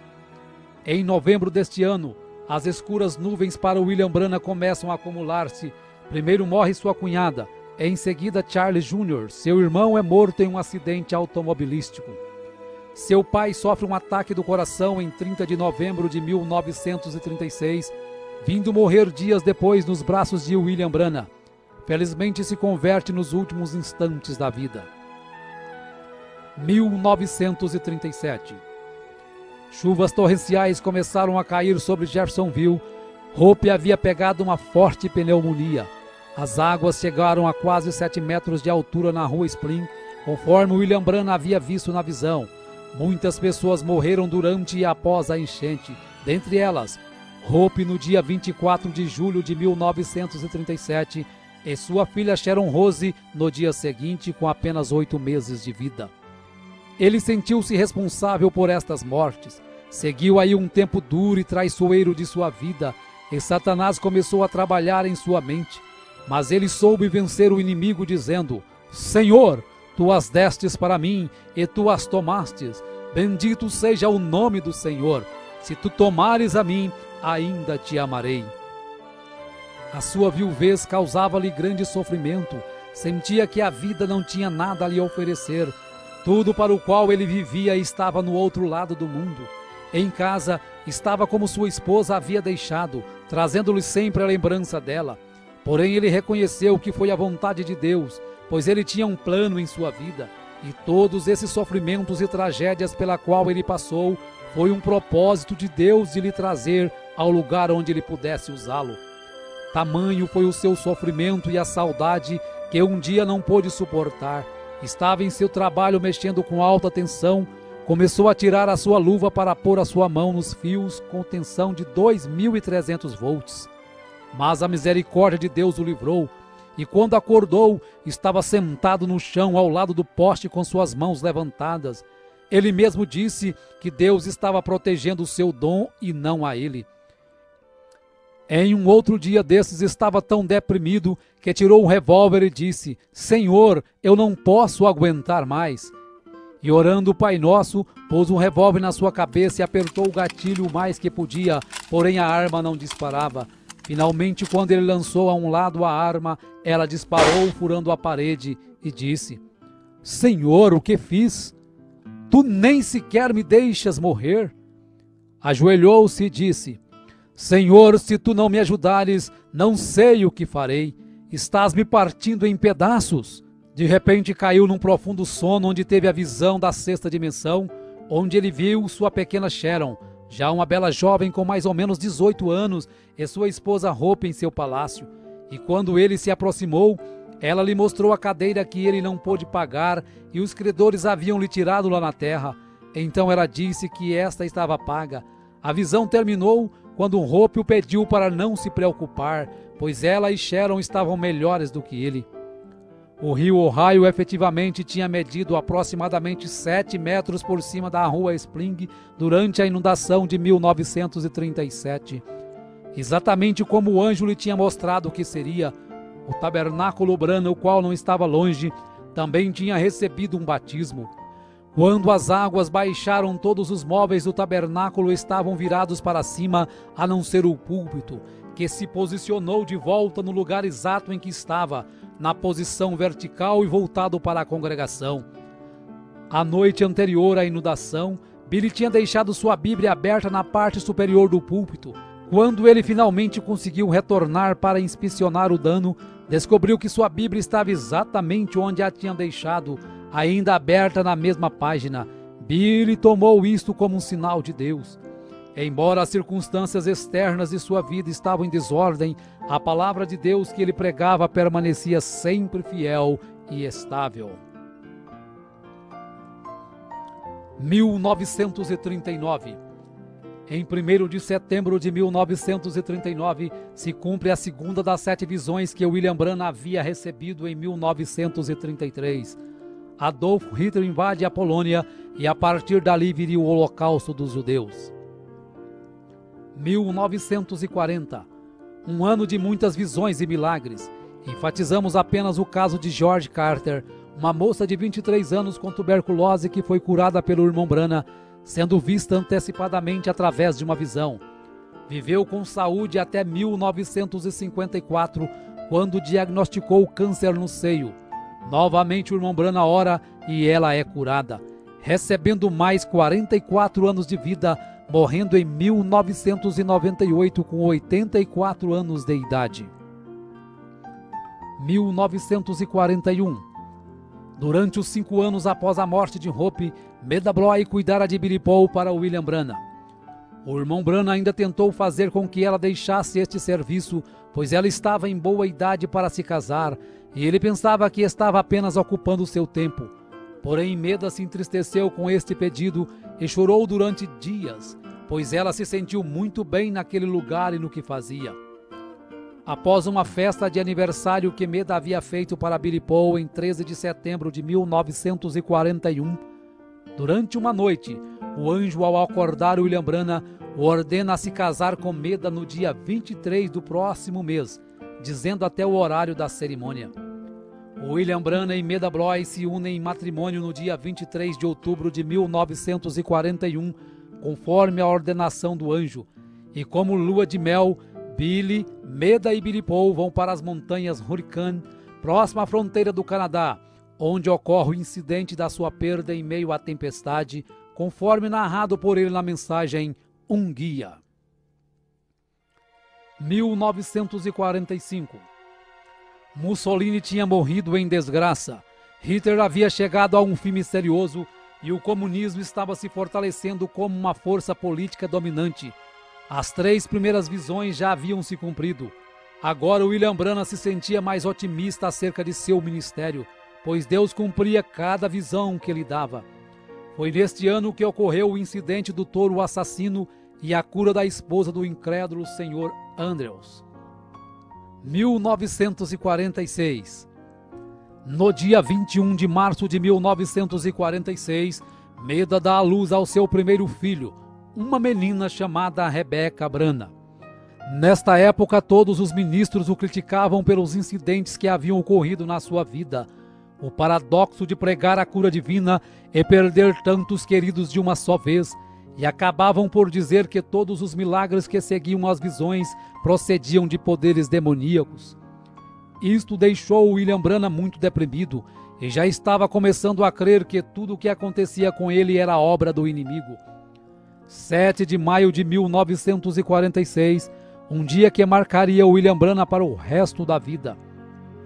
Em novembro deste ano, as escuras nuvens para William Branham começam a acumular-se. Primeiro morre sua cunhada, em seguida Charles Jr., seu irmão é morto em um acidente automobilístico. Seu pai sofre um ataque do coração em 30 de novembro de 1936, vindo morrer dias depois nos braços de William Branham. Felizmente se converte nos últimos instantes da vida. 1937. Chuvas torrenciais começaram a cair sobre Jeffersonville. Hope havia pegado uma forte pneumonia. As águas chegaram a quase 7 metros de altura na rua Spring, conforme William Branham havia visto na visão. Muitas pessoas morreram durante e após a enchente, dentre elas, Hope no dia 24 de julho de 1937 e sua filha Sharon Rose no dia seguinte com apenas 8 meses de vida. Ele sentiu-se responsável por estas mortes. Seguiu aí um tempo duro e traiçoeiro de sua vida, e Satanás começou a trabalhar em sua mente. Mas ele soube vencer o inimigo dizendo: Senhor, tu as destes para mim, e tu as tomastes. Bendito seja o nome do Senhor. Se tu tomares a mim, ainda te amarei. A sua viuvez causava-lhe grande sofrimento. Sentia que a vida não tinha nada a lhe oferecer. Tudo para o qual ele vivia estava no outro lado do mundo. Em casa, estava como sua esposa havia deixado, trazendo-lhe sempre a lembrança dela. Porém, ele reconheceu que foi a vontade de Deus, pois ele tinha um plano em sua vida. E todos esses sofrimentos e tragédias pela qual ele passou, foi um propósito de Deus de lhe trazer ao lugar onde ele pudesse usá-lo. Tamanho foi o seu sofrimento e a saudade que um dia não pôde suportar. Estava em seu trabalho mexendo com alta tensão, começou a tirar a sua luva para pôr a sua mão nos fios com tensão de 2.300 volts. Mas a misericórdia de Deus o livrou, e quando acordou, estava sentado no chão ao lado do poste com suas mãos levantadas. Ele mesmo disse que Deus estava protegendo o seu dom e não a ele. Em um outro dia desses estava tão deprimido que tirou um revólver e disse: Senhor, eu não posso aguentar mais. E orando o Pai Nosso, pôs um revólver na sua cabeça e apertou o gatilho o mais que podia, porém a arma não disparava. Finalmente, quando ele lançou a um lado a arma, ela disparou furando a parede e disse: Senhor, o que fiz? Tu nem sequer me deixas morrer? Ajoelhou-se e disse: Senhor, se tu não me ajudares, não sei o que farei. Estás me partindo em pedaços. De repente caiu num profundo sono onde teve a visão da sexta dimensão, onde ele viu sua pequena Sharon, já uma bela jovem com mais ou menos 18 anos, e sua esposa Hope em seu palácio. E quando ele se aproximou, ela lhe mostrou a cadeira que ele não pôde pagar e os credores haviam lhe tirado lá na terra. Então ela disse que esta estava paga. A visão terminou quando Hope o pediu para não se preocupar, pois ela e Sharon estavam melhores do que ele. O rio Ohio efetivamente tinha medido aproximadamente 7 metros por cima da rua Spring durante a inundação de 1937. Exatamente como o anjo lhe tinha mostrado que seria, o tabernáculo Branham, o qual não estava longe, também tinha recebido um batismo. Quando as águas baixaram, todos os móveis do tabernáculo estavam virados para cima, a não ser o púlpito, que se posicionou de volta no lugar exato em que estava, na posição vertical e voltado para a congregação. A noite anterior à inundação, Billy tinha deixado sua Bíblia aberta na parte superior do púlpito. Quando ele finalmente conseguiu retornar para inspecionar o dano, descobriu que sua Bíblia estava exatamente onde a tinha deixado, ainda aberta na mesma página. Billy tomou isto como um sinal de Deus. Embora as circunstâncias externas de sua vida estavam em desordem, a palavra de Deus que ele pregava permanecia sempre fiel e estável. 1939. Em 1º de setembro de 1939, se cumpre a segunda das 7 visões que William Branham havia recebido em 1933. Adolf Hitler invade a Polônia e a partir dali viria o Holocausto dos judeus. 1940, um ano de muitas visões e milagres. Enfatizamos apenas o caso de George Carter, uma moça de 23 anos com tuberculose que foi curada pelo irmão Branham, sendo vista antecipadamente através de uma visão. Viveu com saúde até 1954, quando diagnosticou câncer no seio. Novamente o irmão Branham ora e ela é curada, recebendo mais 44 anos de vida, morrendo em 1998 com 84 anos de idade. 1941. Durante os 5 anos após a morte de Hope, Meda Bloy cuidara de Billy Paul para William Branham. O irmão Branham ainda tentou fazer com que ela deixasse este serviço, pois ela estava em boa idade para se casar, e ele pensava que estava apenas ocupando seu tempo. Porém, Meda se entristeceu com este pedido e chorou durante dias, pois ela se sentiu muito bem naquele lugar e no que fazia. Após uma festa de aniversário que Meda havia feito para Billy Paul em 13 de setembro de 1941, durante uma noite, o anjo, ao acordar William Branham, o ordena a se casar com Meda no dia 23 do próximo mês, dizendo até o horário da cerimônia. William Branham e Meda Bloy se unem em matrimônio no dia 23 de outubro de 1941, conforme a ordenação do anjo, e como lua de mel, Billy, Meda e Billy Paul vão para as montanhas Hurricane, próxima à fronteira do Canadá, onde ocorre o incidente da sua perda em meio à tempestade, conforme narrado por ele na mensagem Um Guia. 1945. Mussolini tinha morrido em desgraça. Hitler havia chegado a um fim misterioso e o comunismo estava se fortalecendo como uma força política dominante. As 3 primeiras visões já haviam se cumprido. Agora William Branham se sentia mais otimista acerca de seu ministério, pois Deus cumpria cada visão que lhe dava. Foi neste ano que ocorreu o incidente do touro assassino e a cura da esposa do incrédulo Sr. Andrews. 1946. No dia 21 de março de 1946, Meda dá à luz ao seu primeiro filho, uma menina chamada Rebecca Branham. Nesta época, todos os ministros o criticavam pelos incidentes que haviam ocorrido na sua vida. O paradoxo de pregar a cura divina e perder tantos queridos de uma só vez, e acabavam por dizer que todos os milagres que seguiam as visões procediam de poderes demoníacos. Isto deixou William Branham muito deprimido e já estava começando a crer que tudo o que acontecia com ele era obra do inimigo. 7 de maio de 1946, um dia que marcaria William Branham para o resto da vida.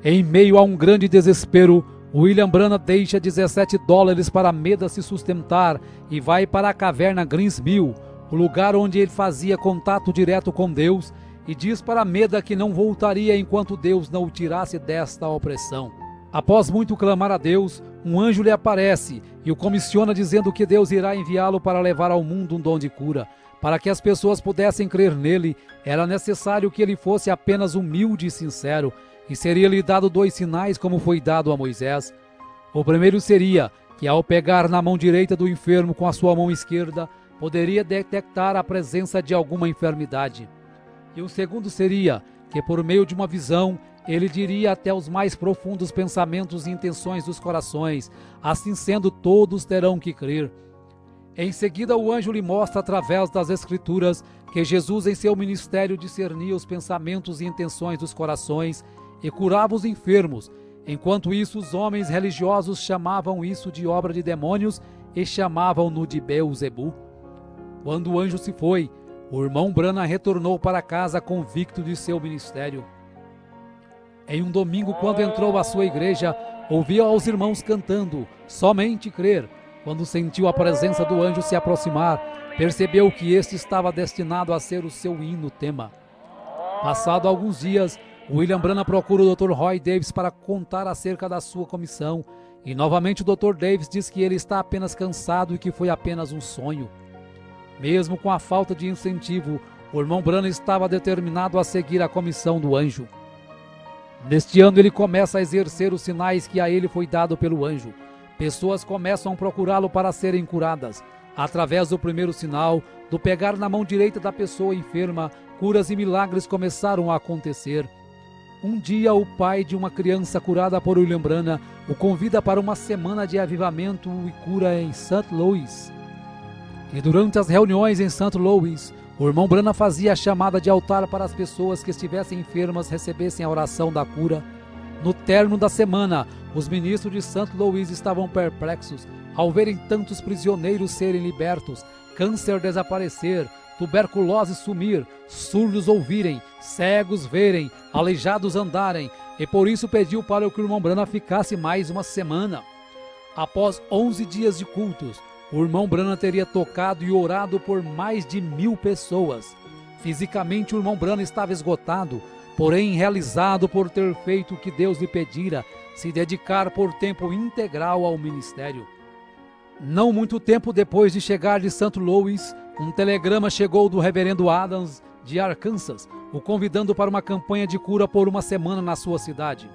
Em meio a um grande desespero, William Branham deixa $17 para Meda se sustentar e vai para a caverna Greens Mill, o lugar onde ele fazia contato direto com Deus, e diz para Meda que não voltaria enquanto Deus não o tirasse desta opressão. Após muito clamar a Deus, um anjo lhe aparece e o comissiona dizendo que Deus irá enviá-lo para levar ao mundo um dom de cura. Para que as pessoas pudessem crer nele, era necessário que ele fosse apenas humilde e sincero, e seria-lhe dado 2 sinais como foi dado a Moisés. O primeiro seria que, ao pegar na mão direita do enfermo com a sua mão esquerda, poderia detectar a presença de alguma enfermidade. E o segundo seria que, por meio de uma visão, ele diria até os mais profundos pensamentos e intenções dos corações. Assim sendo, todos terão que crer. Em seguida, o anjo lhe mostra através das Escrituras que Jesus em seu ministério discernia os pensamentos e intenções dos corações e curava os enfermos. Enquanto isso, os homens religiosos chamavam isso de obra de demônios e chamavam-no de Beelzebu. Quando o anjo se foi, o irmão Branham retornou para casa convicto de seu ministério. Em um domingo, quando entrou à sua igreja, ouviu aos irmãos cantando "Somente crer". Quando sentiu a presença do anjo se aproximar, percebeu que este estava destinado a ser o seu hino tema. Passado alguns dias, William Branham procura o Dr. Roy Davis para contar acerca da sua comissão, e novamente o Dr. Davis diz que ele está apenas cansado e que foi apenas um sonho. Mesmo com a falta de incentivo, o irmão Branham estava determinado a seguir a comissão do anjo. Neste ano ele começa a exercer os sinais que a ele foi dado pelo anjo. pessoas começam a procurá-lo para serem curadas. Através do primeiro sinal, do pegar na mão direita da pessoa enferma, curas e milagres começaram a acontecer. Um dia, o pai de uma criança curada por William Branham o convida para uma semana de avivamento e cura em St. Louis. E durante as reuniões em St. Louis, o irmão Branham fazia a chamada de altar para as pessoas que estivessem enfermas recebessem a oração da cura. No término da semana, os ministros de St. Louis estavam perplexos ao verem tantos prisioneiros serem libertos, câncer desaparecer, tuberculose sumir, surdos ouvirem, cegos verem, aleijados andarem, e por isso pediu para que o irmão Branham ficasse mais uma semana. Após 11 dias de cultos, o irmão Branham teria tocado e orado por mais de 1000 pessoas. Fisicamente, o irmão Branham estava esgotado, porém realizado por ter feito o que Deus lhe pedira, se dedicar por tempo integral ao ministério. Não muito tempo depois de chegar de St. Louis, um telegrama chegou do reverendo Adams de Arkansas, o convidando para uma campanha de cura por uma semana na sua cidade.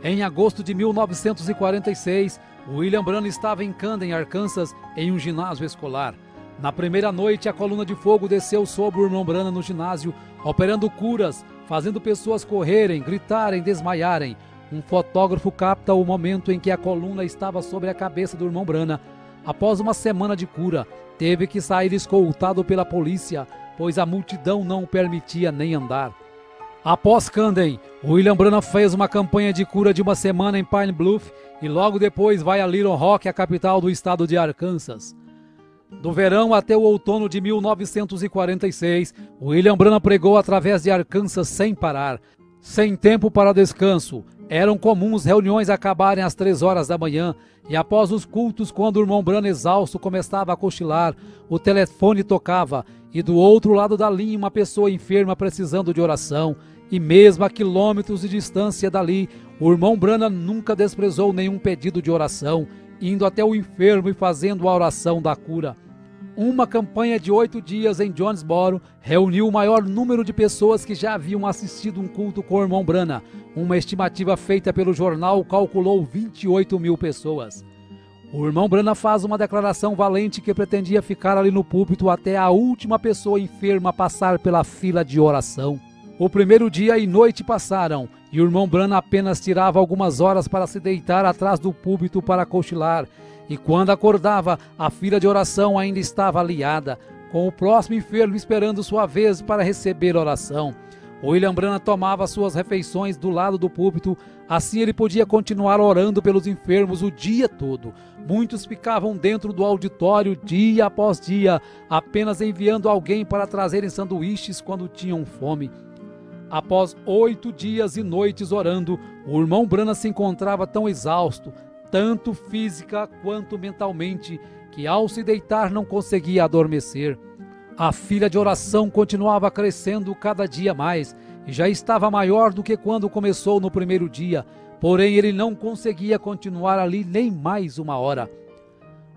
Em agosto de 1946, William Branham estava em Camden, Arkansas, em um ginásio escolar. Na primeira noite, a coluna de fogo desceu sobre o irmão Branham no ginásio, operando curas, fazendo pessoas correrem, gritarem, desmaiarem. Um fotógrafo capta o momento em que a coluna estava sobre a cabeça do irmão Branham. Após uma semana de cura, teve que sair escoltado pela polícia, pois a multidão não o permitia nem andar. Após Camden, William Branham fez uma campanha de cura de uma semana em Pine Bluff e logo depois vai a Little Rock, a capital do estado de Arkansas. Do verão até o outono de 1946, William Branham pregou através de Arkansas sem parar, sem tempo para descanso. Eram comuns reuniões acabarem às 3 horas da manhã, e após os cultos, quando o irmão Branham exausto começava a cochilar, o telefone tocava, e do outro lado da linha uma pessoa enferma precisando de oração, e mesmo a quilômetros de distância dali, o irmão Branham nunca desprezou nenhum pedido de oração, indo até o enfermo e fazendo a oração da cura. Uma campanha de 8 dias em Jonesboro reuniu o maior número de pessoas que já haviam assistido um culto com o irmão Branham. Uma estimativa feita pelo jornal calculou 28.000 pessoas. O irmão Branham faz uma declaração valente que pretendia ficar ali no púlpito até a última pessoa enferma passar pela fila de oração. O primeiro dia e noite passaram, e o irmão Branham apenas tirava algumas horas para se deitar atrás do púlpito para cochilar, e quando acordava, a fila de oração ainda estava aliada, com o próximo enfermo esperando sua vez para receber oração. William Branham tomava suas refeições do lado do púlpito, assim ele podia continuar orando pelos enfermos o dia todo. Muitos ficavam dentro do auditório dia após dia, apenas enviando alguém para trazerem sanduíches quando tinham fome. Após 8 dias e noites orando, o irmão Branham se encontrava tão exausto, tanto física quanto mentalmente, que ao se deitar não conseguia adormecer. A fila de oração continuava crescendo cada dia mais, e já estava maior do que quando começou no primeiro dia, porém ele não conseguia continuar ali nem mais uma hora.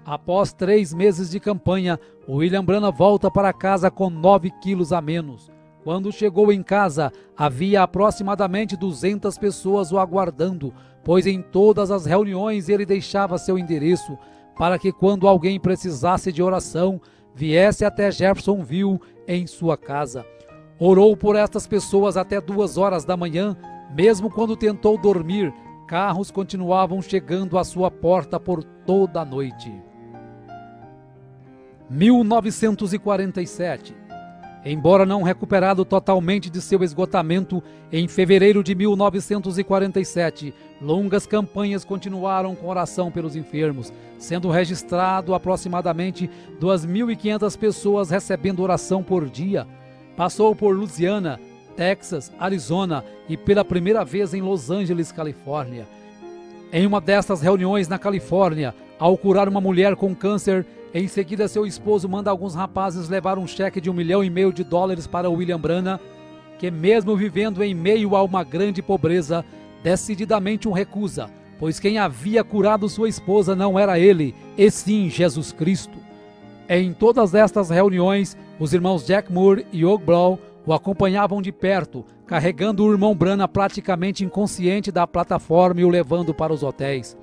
Após 3 meses de campanha, William Branham volta para casa com 9 quilos a menos. Quando chegou em casa, havia aproximadamente 200 pessoas o aguardando, pois em todas as reuniões ele deixava seu endereço, para que quando alguém precisasse de oração, viesse até Jeffersonville em sua casa. Orou por estas pessoas até 2 horas da manhã, mesmo quando tentou dormir, carros continuavam chegando à sua porta por toda a noite. 1947. Embora não recuperado totalmente de seu esgotamento, em fevereiro de 1947, longas campanhas continuaram com oração pelos enfermos, sendo registrado aproximadamente 2.500 pessoas recebendo oração por dia. Passou por Louisiana, Texas, Arizona e pela primeira vez em Los Angeles, Califórnia. Em uma destas reuniões na Califórnia, ao curar uma mulher com câncer, em seguida seu esposo manda alguns rapazes levar um cheque de $1,5 milhão para William Branham, que mesmo vivendo em meio a uma grande pobreza, decididamente o recusa, pois quem havia curado sua esposa não era ele, e sim Jesus Cristo. Em todas estas reuniões, os irmãos Jack Moore e Hugh Brown o acompanhavam de perto, carregando o irmão Branham praticamente inconsciente da plataforma e o levando para os hotéis.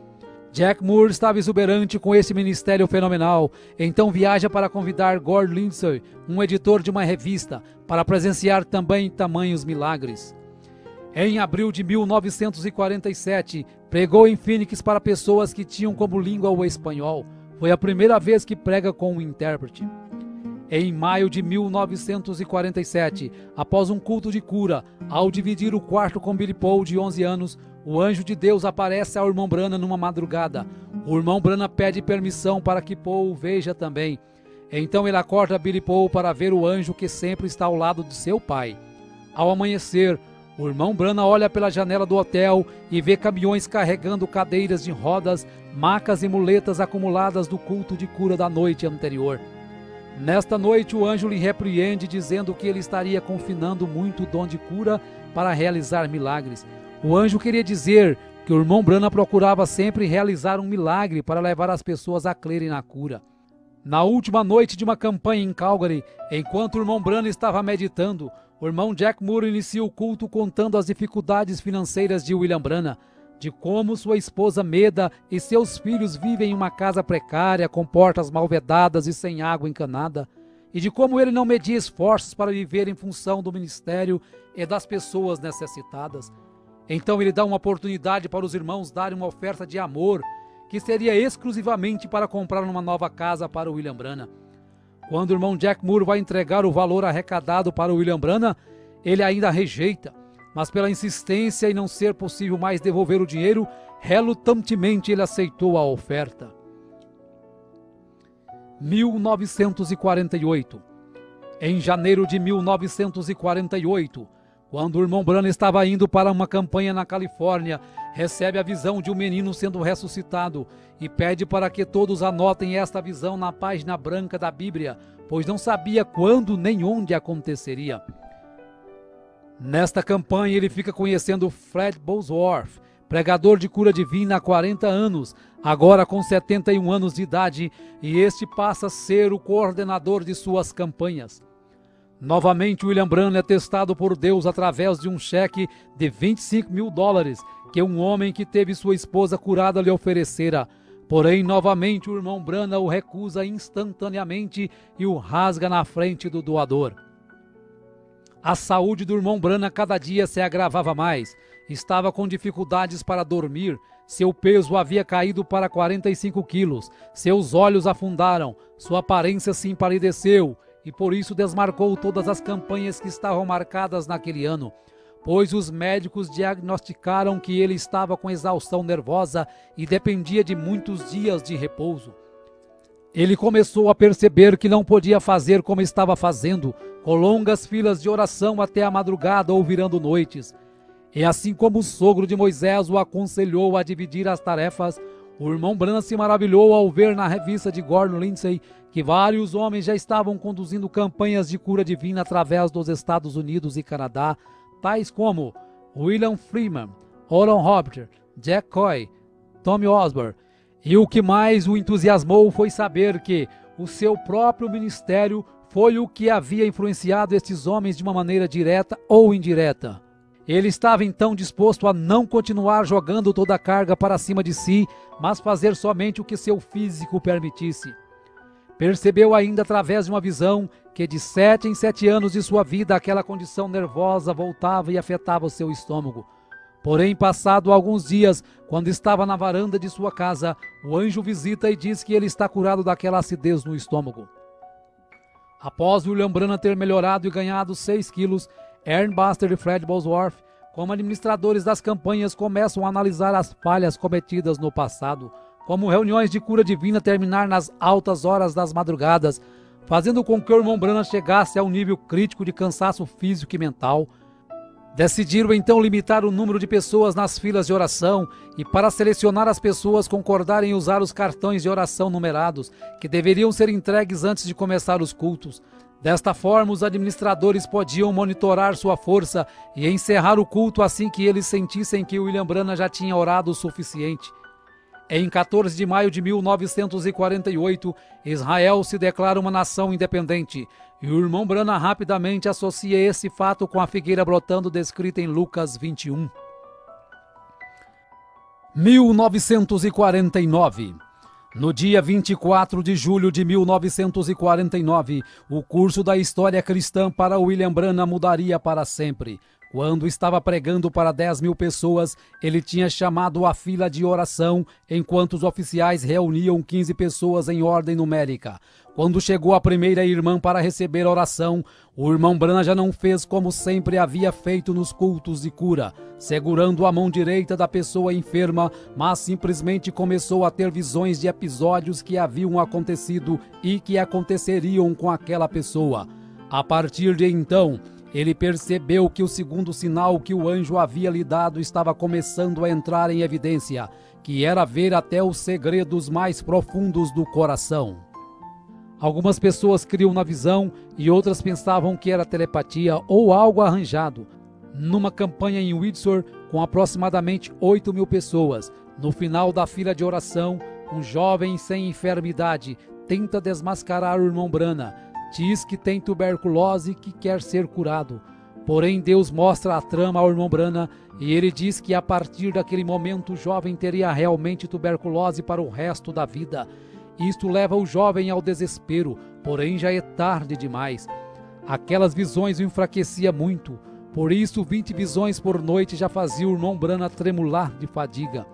Jack Moore estava exuberante com esse ministério fenomenal, então viaja para convidar Gordon Lindsay, um editor de uma revista, para presenciar também tamanhos milagres. Em abril de 1947, pregou em Phoenix para pessoas que tinham como língua o espanhol. Foi a primeira vez que prega com um intérprete. Em maio de 1947, após um culto de cura, ao dividir o quarto com Billy Paul, de 11 anos, o anjo de Deus aparece ao irmão Branham numa madrugada. O irmão Branham pede permissão para que Paul o veja também. Então ele acorda Billy Paul para ver o anjo que sempre está ao lado de seu pai. Ao amanhecer, o irmão Branham olha pela janela do hotel e vê caminhões carregando cadeiras de rodas, macas e muletas acumuladas do culto de cura da noite anterior. Nesta noite, o anjo lhe repreende, dizendo que ele estaria confinando muito o dom de cura para realizar milagres. O anjo queria dizer que o irmão Branham procurava sempre realizar um milagre para levar as pessoas a crerem na cura. Na última noite de uma campanha em Calgary, enquanto o irmão Branham estava meditando, o irmão Jack Moore inicia o culto contando as dificuldades financeiras de William Branham, de como sua esposa Meda e seus filhos vivem em uma casa precária, com portas mal vedadas e sem água encanada, e de como ele não media esforços para viver em função do ministério e das pessoas necessitadas. Então ele dá uma oportunidade para os irmãos darem uma oferta de amor, que seria exclusivamente para comprar uma nova casa para o William Branham. Quando o irmão Jack Moore vai entregar o valor arrecadado para o William Branham, ele ainda rejeita, mas pela insistência e não ser possível mais devolver o dinheiro, relutantemente ele aceitou a oferta. 1948. Em janeiro de 1948, quando o irmão Branham estava indo para uma campanha na Califórnia, recebe a visão de um menino sendo ressuscitado e pede para que todos anotem esta visão na página branca da Bíblia, pois não sabia quando nem onde aconteceria. Nesta campanha ele fica conhecendo Fred Bosworth, pregador de cura divina há 40 anos, agora com 71 anos de idade, e este passa a ser o coordenador de suas campanhas. Novamente, William Branham é testado por Deus através de um cheque de $25.000 que um homem que teve sua esposa curada lhe oferecera. Porém, novamente, o irmão Branham o recusa instantaneamente e o rasga na frente do doador. A saúde do irmão Branham cada dia se agravava mais. Estava com dificuldades para dormir, seu peso havia caído para 45 quilos, seus olhos afundaram, sua aparência se empalideceu, e por isso desmarcou todas as campanhas que estavam marcadas naquele ano, pois os médicos diagnosticaram que ele estava com exaustão nervosa e dependia de muitos dias de repouso. Ele começou a perceber que não podia fazer como estava fazendo, com longas filas de oração até a madrugada ou virando noites. E assim como o sogro de Moisés o aconselhou a dividir as tarefas, o irmão Branham se maravilhou ao ver na revista de Gordon Lindsay que vários homens já estavam conduzindo campanhas de cura divina através dos Estados Unidos e Canadá, tais como William Freeman, Oral Roberts, Jack Coy, Tommy Osborne. E o que mais o entusiasmou foi saber que o seu próprio ministério foi o que havia influenciado estes homens de uma maneira direta ou indireta. Ele estava então disposto a não continuar jogando toda a carga para cima de si, mas fazer somente o que seu físico permitisse. Percebeu ainda através de uma visão que de 7 em 7 anos de sua vida aquela condição nervosa voltava e afetava o seu estômago. Porém, passado alguns dias, quando estava na varanda de sua casa, o anjo visita e diz que ele está curado daquela acidez no estômago. Após William Branham ter melhorado e ganhado 6 quilos, Aaron Buster e Fred Bosworth, como administradores das campanhas, começam a analisar as falhas cometidas no passado, como reuniões de cura divina terminar nas altas horas das madrugadas, fazendo com que o irmão Branham chegasse a um nível crítico de cansaço físico e mental. Decidiram então limitar o número de pessoas nas filas de oração e, para selecionar as pessoas, concordarem em usar os cartões de oração numerados, que deveriam ser entregues antes de começar os cultos. Desta forma, os administradores podiam monitorar sua força e encerrar o culto assim que eles sentissem que William Branham já tinha orado o suficiente. Em 14 de maio de 1948, Israel se declara uma nação independente, e o irmão Branham rapidamente associa esse fato com a figueira brotando descrita em Lucas 21. 1949. No dia 24 de julho de 1949, o curso da história cristã para William Branham mudaria para sempre. Quando estava pregando para 10.000 pessoas, ele tinha chamado a fila de oração, enquanto os oficiais reuniam 15 pessoas em ordem numérica. Quando chegou a primeira irmã para receber oração, o irmão Branham já não fez como sempre havia feito nos cultos de cura, segurando a mão direita da pessoa enferma, mas simplesmente começou a ter visões de episódios que haviam acontecido e que aconteceriam com aquela pessoa. A partir de então, ele percebeu que o segundo sinal que o anjo havia lhe dado estava começando a entrar em evidência, que era ver até os segredos mais profundos do coração. Algumas pessoas criam na visão e outras pensavam que era telepatia ou algo arranjado. Numa campanha em Windsor, com aproximadamente 8.000 pessoas, no final da fila de oração, um jovem sem enfermidade tenta desmascarar o irmão Branham. Diz que tem tuberculose e que quer ser curado. Porém, Deus mostra a trama ao irmão Branham e ele diz que a partir daquele momento o jovem teria realmente tuberculose para o resto da vida. Isto leva o jovem ao desespero, porém já é tarde demais. Aquelas visões o enfraquecia muito, por isso 20 visões por noite já fazia o irmão Branham tremular de fadiga.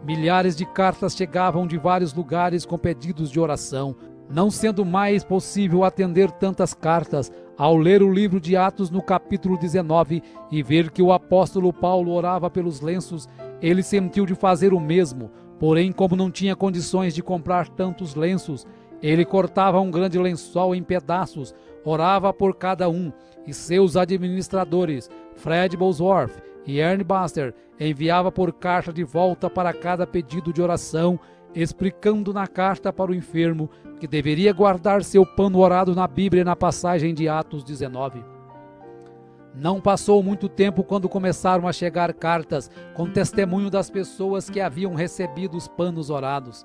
Milhares de cartas chegavam de vários lugares com pedidos de oração. Não sendo mais possível atender tantas cartas, ao ler o livro de Atos no capítulo 19 e ver que o apóstolo Paulo orava pelos lenços, ele sentiu de fazer o mesmo. Porém, como não tinha condições de comprar tantos lenços, ele cortava um grande lençol em pedaços, orava por cada um, e seus administradores, Fred Bosworth e Ernie Buster, enviava por carta de volta para cada pedido de oração, explicando na carta para o enfermo que deveria guardar seu pano orado na Bíblia na passagem de Atos 19. Não passou muito tempo quando começaram a chegar cartas com testemunho das pessoas que haviam recebido os panos orados.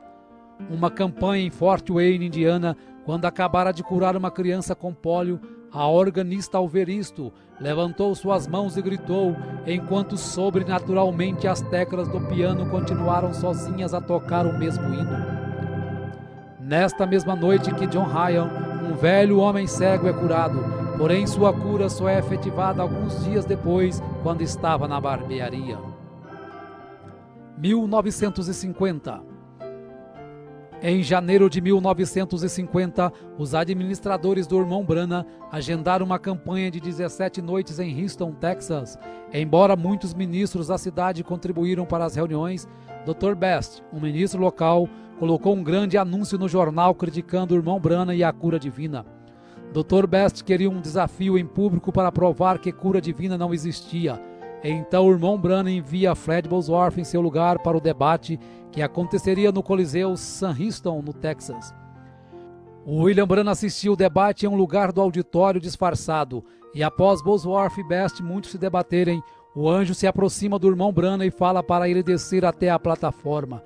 Uma campanha em Fort Wayne, Indiana, quando acabara de curar uma criança com pólio, a organista, ao ver isto, levantou suas mãos e gritou, enquanto sobrenaturalmente as teclas do piano continuaram sozinhas a tocar o mesmo hino. Nesta mesma noite que John Ryan, um velho homem cego, é curado, porém sua cura só é efetivada alguns dias depois, quando estava na barbearia. 1950. Em janeiro de 1950, os administradores do irmão Branham agendaram uma campanha de 17 noites em Houston, Texas. Embora muitos ministros da cidade contribuíram para as reuniões, Dr. Best, um ministro local, colocou um grande anúncio no jornal criticando o irmão Branham e a cura divina. Dr. Best queria um desafio em público para provar que cura divina não existia. Então o irmão Branham envia Fred Bosworth em seu lugar para o debate que aconteceria no Coliseu Sam Houston, no Texas. O William Branham assistiu o debate em um lugar do auditório disfarçado, e após Bosworth e Best muitos se debaterem, o anjo se aproxima do irmão Branham e fala para ele descer até a plataforma.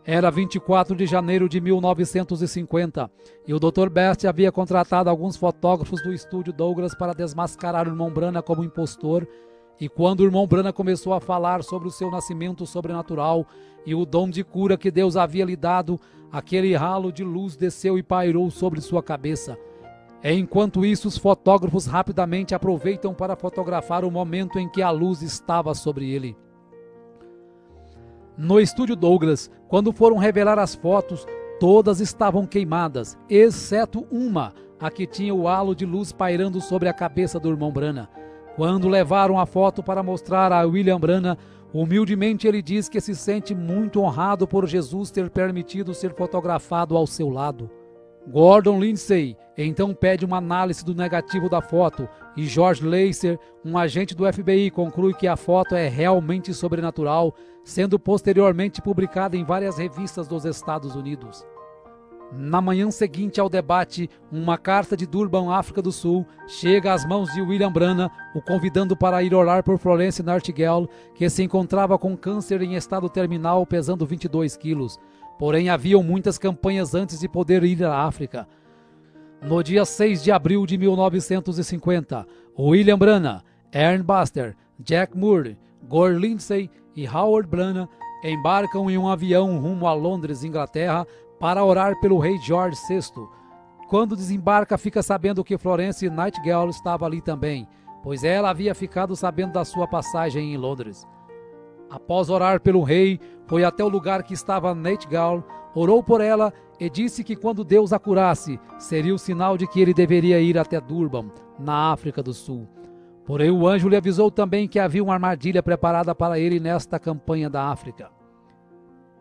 Era 24 de janeiro de 1950, e o Dr. Best havia contratado alguns fotógrafos do estúdio Douglas para desmascarar o irmão Branham como impostor. E quando o irmão Branham começou a falar sobre o seu nascimento sobrenatural e o dom de cura que Deus havia lhe dado, aquele ralo de luz desceu e pairou sobre sua cabeça. Enquanto isso, os fotógrafos rapidamente aproveitam para fotografar o momento em que a luz estava sobre ele. No estúdio Douglas, quando foram revelar as fotos, todas estavam queimadas, exceto uma, a que tinha o halo de luz pairando sobre a cabeça do irmão Branham. Quando levaram a foto para mostrar a William Branham, humildemente ele diz que se sente muito honrado por Jesus ter permitido ser fotografado ao seu lado. Gordon Lindsay então pede uma análise do negativo da foto e George Lacer, um agente do FBI, conclui que a foto é realmente sobrenatural, sendo posteriormente publicada em várias revistas dos Estados Unidos. Na manhã seguinte ao debate, uma carta de Durban, África do Sul, chega às mãos de William Branham, o convidando para ir orar por Florence Nightingale, que se encontrava com câncer em estado terminal, pesando 22 quilos. Porém, haviam muitas campanhas antes de poder ir à África. No dia 6 de abril de 1950, William Branham, Ernie Buster, Jack Moore, Gore Lindsay e Howard Branham embarcam em um avião rumo a Londres, Inglaterra, para orar pelo rei George VI. Quando desembarca, fica sabendo que Florence Nightingale estava ali também, pois ela havia ficado sabendo da sua passagem em Londres. Após orar pelo rei, foi até o lugar que estava Nightingale, orou por ela e disse que quando Deus a curasse, seria o sinal de que ele deveria ir até Durban, na África do Sul. Porém, o anjo lhe avisou também que havia uma armadilha preparada para ele nesta campanha da África.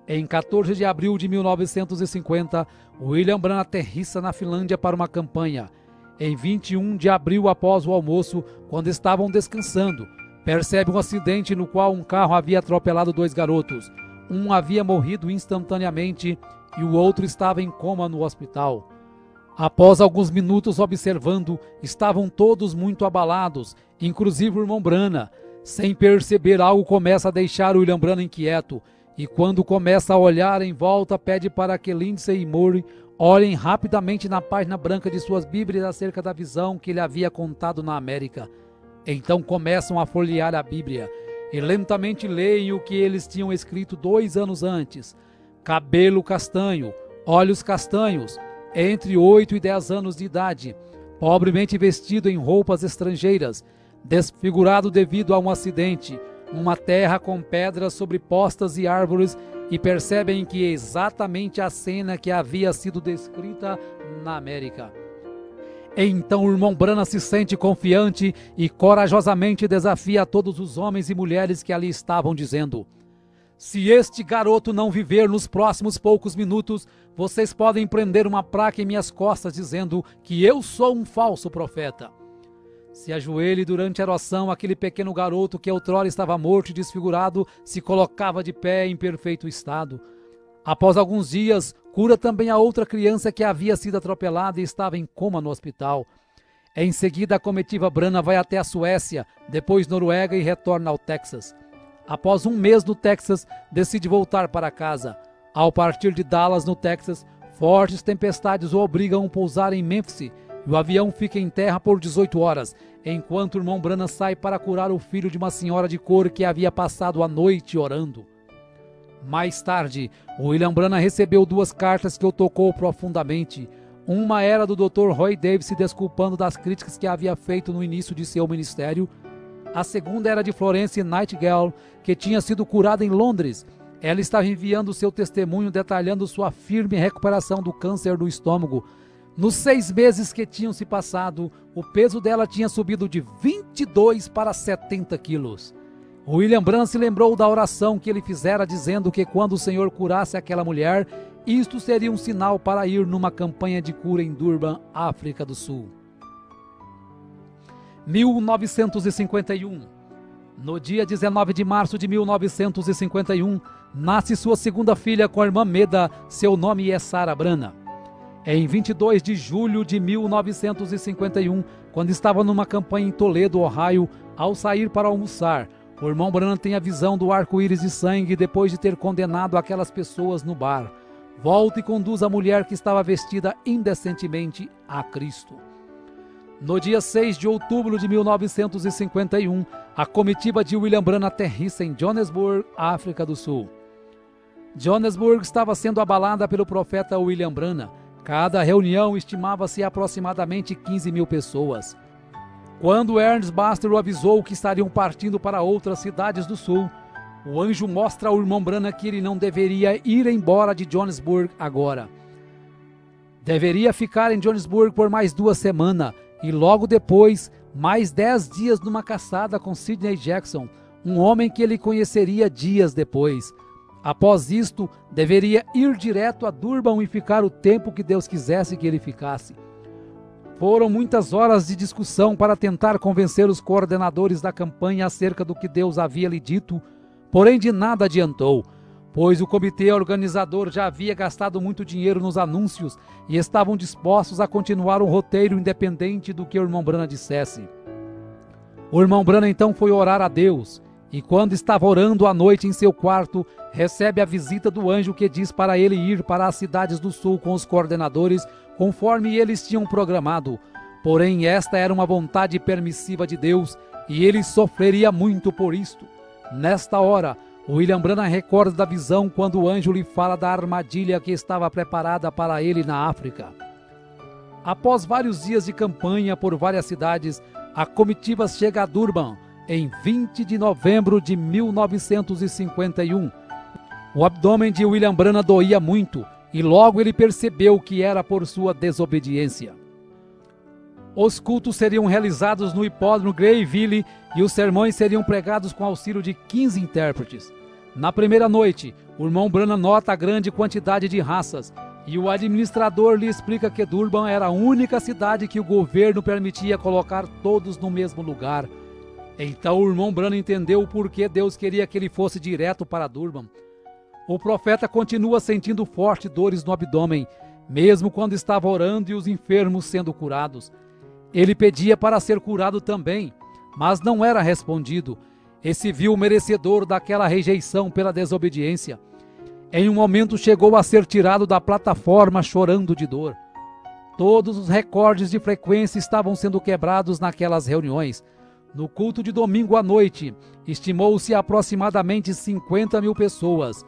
Em 14 de abril de 1950, William Branham aterrissa na Finlândia para uma campanha. Em 21 de abril, após o almoço, quando estavam descansando, percebe um acidente no qual um carro havia atropelado 2 garotos. Um havia morrido instantaneamente e o outro estava em coma no hospital. Após alguns minutos observando, estavam todos muito abalados, inclusive o irmão Branham. Sem perceber, algo começa a deixar o William Branham inquieto, e quando começa a olhar em volta, pede para que Lindsay e Murray olhem rapidamente na página branca de suas Bíblias acerca da visão que ele havia contado na América. Então começam a folhear a Bíblia e lentamente leem o que eles tinham escrito 2 anos antes. Cabelo castanho, olhos castanhos, entre 8 e 10 anos de idade, pobremente vestido em roupas estrangeiras, desfigurado devido a um acidente, uma terra com pedras sobrepostas e árvores, e percebem que é exatamente a cena que havia sido descrita na América. Então o irmão Branham se sente confiante e corajosamente desafia a todos os homens e mulheres que ali estavam, dizendo: se este garoto não viver nos próximos poucos minutos, vocês podem prender uma placa em minhas costas dizendo que eu sou um falso profeta. Se ajoelhe durante a oração, aquele pequeno garoto que outrora estava morto e desfigurado se colocava de pé em perfeito estado. Após alguns dias, cura também a outra criança que havia sido atropelada e estava em coma no hospital. Em seguida, a comitiva Branham vai até a Suécia, depois Noruega e retorna ao Texas. Após 1 mês no Texas, decide voltar para casa. Ao partir de Dallas, no Texas, fortes tempestades o obrigam a pousar em Memphis e o avião fica em terra por 18 horas, enquanto o irmão Branham sai para curar o filho de uma senhora de cor que havia passado a noite orando. Mais tarde, William Branham recebeu 2 cartas que o tocou profundamente. Uma era do Dr. Roy Davis se desculpando das críticas que havia feito no início de seu ministério. A segunda era de Florence Nightingale, que tinha sido curada em Londres. Ela estava enviando seu testemunho detalhando sua firme recuperação do câncer do estômago. Nos 6 meses que tinham se passado, o peso dela tinha subido de 22 para 70 quilos. William Branham se lembrou da oração que ele fizera dizendo que quando o Senhor curasse aquela mulher, isto seria um sinal para ir numa campanha de cura em Durban, África do Sul. 1951. No dia 19 de março de 1951, nasce sua segunda filha com a irmã Meda, seu nome é Sarah Branham. Em 22 de julho de 1951, quando estava numa campanha em Toledo, Ohio, ao sair para almoçar, o irmão Branham tem a visão do arco-íris de sangue depois de ter condenado aquelas pessoas no bar. Volta e conduz a mulher que estava vestida indecentemente a Cristo. No dia 6 de outubro de 1951, a comitiva de William Branham aterrissa em Johannesburg, África do Sul. Johannesburg estava sendo abalada pelo profeta William Branham. Cada reunião estimava-se aproximadamente 15 mil pessoas. Quando Ernest Baxter o avisou que estariam partindo para outras cidades do sul, o anjo mostra ao irmão Branham que ele não deveria ir embora de Johannesburg agora. Deveria ficar em Johannesburg por mais 2 semanas e logo depois, mais 10 dias numa caçada com Sidney Jackson, um homem que ele conheceria dias depois. Após isto, deveria ir direto a Durban e ficar o tempo que Deus quisesse que ele ficasse. Foram muitas horas de discussão para tentar convencer os coordenadores da campanha acerca do que Deus havia lhe dito, porém de nada adiantou, pois o comitê organizador já havia gastado muito dinheiro nos anúncios e estavam dispostos a continuar um roteiro independente do que o irmão Branham dissesse. O irmão Branham então foi orar a Deus, e quando estava orando à noite em seu quarto, recebe a visita do anjo que diz para ele ir para as cidades do sul com os coordenadores, conforme eles tinham programado. Porém, esta era uma vontade permissiva de Deus, e ele sofreria muito por isto. Nesta hora, William Branham recorda da visão quando o anjo lhe fala da armadilha que estava preparada para ele na África. Após vários dias de campanha por várias cidades, a comitiva chega a Durban em 20 de novembro de 1951. O abdômen de William Branham doía muito e logo ele percebeu que era por sua desobediência. Os cultos seriam realizados no hipódromo Greyville e os sermões seriam pregados com auxílio de 15 intérpretes. Na primeira noite, o irmão Branham nota a grande quantidade de raças e o administrador lhe explica que Durban era a única cidade que o governo permitia colocar todos no mesmo lugar. Então o irmão Branham entendeu o porquê Deus queria que ele fosse direto para Durban. O profeta continua sentindo fortes dores no abdômen, mesmo quando estava orando e os enfermos sendo curados. Ele pedia para ser curado também, mas não era respondido, e se viu merecedor daquela rejeição pela desobediência. Em um momento chegou a ser tirado da plataforma chorando de dor. Todos os recordes de frequência estavam sendo quebrados naquelas reuniões. No culto de domingo à noite, estimou-se aproximadamente 50 mil pessoas.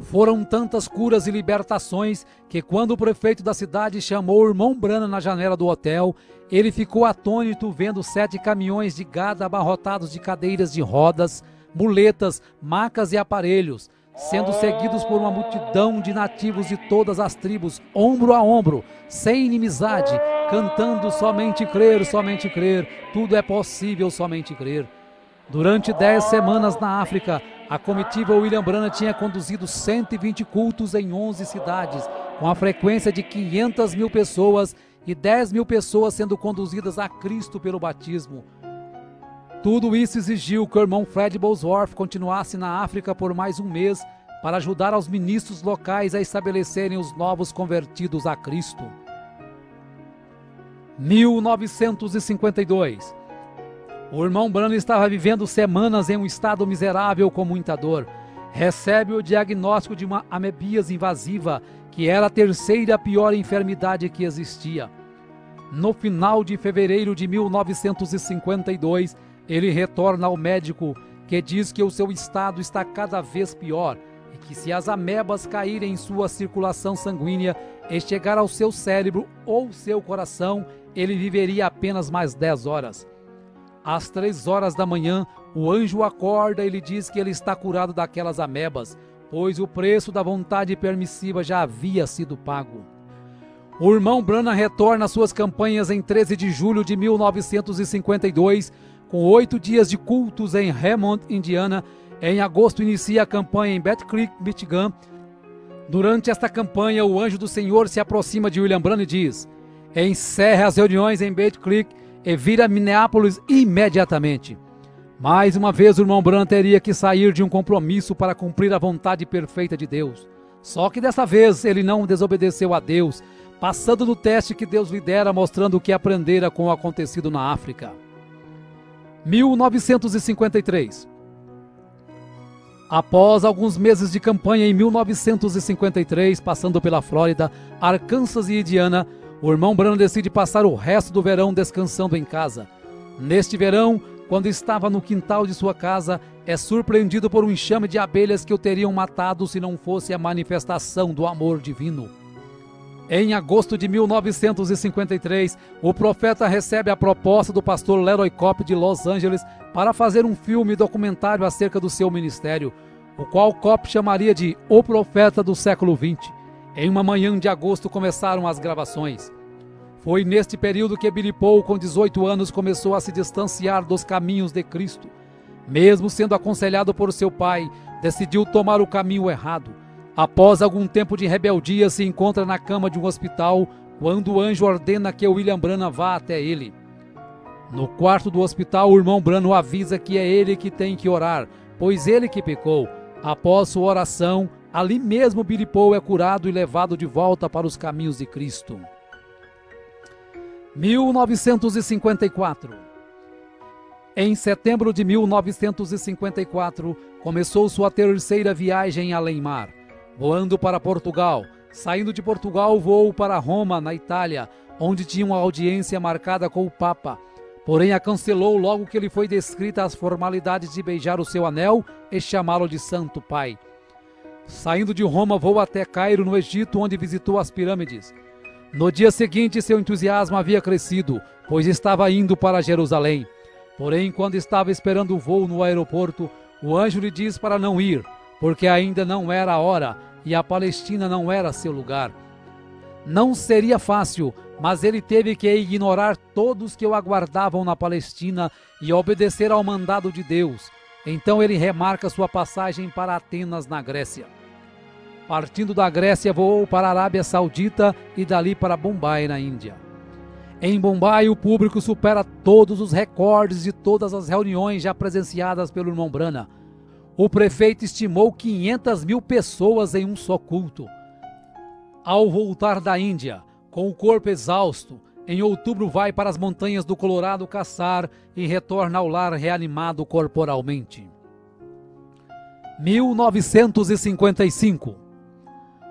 Foram tantas curas e libertações que quando o prefeito da cidade chamou o irmão Branham na janela do hotel, ele ficou atônito vendo 7 caminhões de gado abarrotados de cadeiras de rodas, muletas, macas e aparelhos, sendo seguidos por uma multidão de nativos de todas as tribos, ombro a ombro, sem inimizade, cantando somente crer, tudo é possível, somente crer. Durante 10 semanas na África, a comitiva William Branham tinha conduzido 120 cultos em 11 cidades, com a frequência de 500 mil pessoas e 10 mil pessoas sendo conduzidas a Cristo pelo batismo. Tudo isso exigiu que o irmão Fred Bosworth continuasse na África por mais um mês para ajudar aos ministros locais a estabelecerem os novos convertidos a Cristo. 1952. O irmão Branham estava vivendo semanas em um estado miserável com muita dor. Recebe o diagnóstico de uma amebíase invasiva, que era a terceira pior enfermidade que existia. No final de fevereiro de 1952, ele retorna ao médico, que diz que o seu estado está cada vez pior e que se as amebas caírem em sua circulação sanguínea e chegar ao seu cérebro ou seu coração, ele viveria apenas mais 10 horas. Às 3 horas da manhã, o anjo acorda e lhe diz que ele está curado daquelas amebas, pois o preço da vontade permissiva já havia sido pago. O irmão Branham retorna às suas campanhas em 13 de julho de 1952, com 8 dias de cultos em Hammond, Indiana. Em agosto inicia a campanha em Battle Creek, Michigan. Durante esta campanha, o anjo do Senhor se aproxima de William Branham e diz: encerre as reuniões em Battle Creek e vira a Minneapolis imediatamente. Mais uma vez o irmão Branham teria que sair de um compromisso para cumprir a vontade perfeita de Deus. Só que dessa vez ele não desobedeceu a Deus, passando no teste que Deus lhe dera, mostrando o que aprendera com o acontecido na África. 1953. Após alguns meses de campanha em 1953, passando pela Flórida, Arkansas e Indiana, o irmão Branham decide passar o resto do verão descansando em casa. Neste verão, quando estava no quintal de sua casa, é surpreendido por um enxame de abelhas que o teriam matado se não fosse a manifestação do amor divino. Em agosto de 1953, o profeta recebe a proposta do pastor Leroy Cope de Los Angeles para fazer um filme documentário acerca do seu ministério, o qual Cope chamaria de O Profeta do Século XX. Em uma manhã de agosto começaram as gravações. Foi neste período que Billy Paul, com 18 anos, começou a se distanciar dos caminhos de Cristo. Mesmo sendo aconselhado por seu pai, decidiu tomar o caminho errado. Após algum tempo de rebeldia, se encontra na cama de um hospital, quando o anjo ordena que William Branham vá até ele. No quarto do hospital, o irmão Branham avisa que é ele que tem que orar, pois ele que pecou. Após sua oração, ali mesmo Billy Paul é curado e levado de volta para os caminhos de Cristo. 1954. Em setembro de 1954, começou sua terceira viagem além-mar, voando para Portugal. Saindo de Portugal, voou para Roma, na Itália, onde tinha uma audiência marcada com o Papa. porém a cancelou logo que lhe foi descrita as formalidades de beijar o seu anel e chamá-lo de Santo Pai. Saindo de Roma, voou até Cairo, no Egito, onde visitou as pirâmides. No dia seguinte, seu entusiasmo havia crescido, pois estava indo para Jerusalém. Porém, quando estava esperando o voo no aeroporto, o anjo lhe diz para não ir, porque ainda não era a hora e a Palestina não era seu lugar. Não seria fácil, mas ele teve que ignorar todos que o aguardavam na Palestina e obedecer ao mandado de Deus. Então ele remarca sua passagem para Atenas, na Grécia. Partindo da Grécia, voou para a Arábia Saudita e dali para Bombai, na Índia. Em Bombai, o público supera todos os recordes de todas as reuniões já presenciadas pelo irmão Brana. O prefeito estimou 500 mil pessoas em um só culto. Ao voltar da Índia, com o corpo exausto, em outubro vai para as montanhas do Colorado caçar e retorna ao lar reanimado corporalmente. 1955.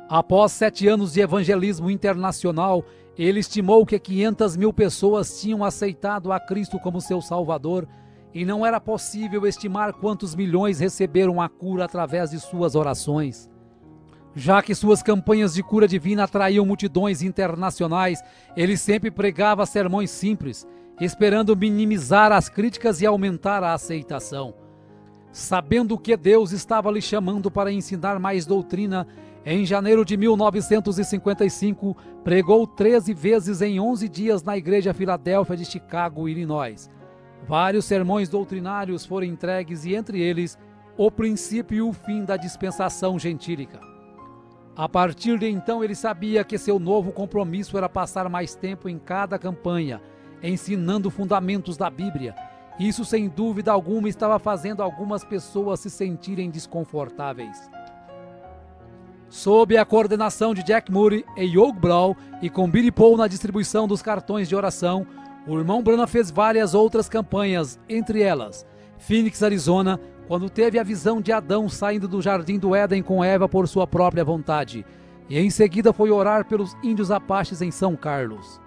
Após 7 anos de evangelismo internacional, ele estimou que 500 mil pessoas tinham aceitado a Cristo como seu Salvador e não era possível estimar quantos milhões receberam a cura através de suas orações. Já que suas campanhas de cura divina atraíam multidões internacionais, ele sempre pregava sermões simples, esperando minimizar as críticas e aumentar a aceitação. Sabendo que Deus estava lhe chamando para ensinar mais doutrina, em janeiro de 1955, pregou 13 vezes em 11 dias na Igreja Filadélfia de Chicago, Illinois. Vários sermões doutrinários foram entregues e, entre eles, o princípio e o fim da dispensação gentílica. A partir de então, ele sabia que seu novo compromisso era passar mais tempo em cada campanha, ensinando fundamentos da Bíblia. Isso, sem dúvida alguma, estava fazendo algumas pessoas se sentirem desconfortáveis. Sob a coordenação de Jack Moody e Hugh Brown e com Billy Paul na distribuição dos cartões de oração, o irmão Branham fez várias outras campanhas, entre elas Phoenix, Arizona, quando teve a visão de Adão saindo do jardim do Éden com Eva por sua própria vontade, e em seguida foi orar pelos índios apaches em São Carlos.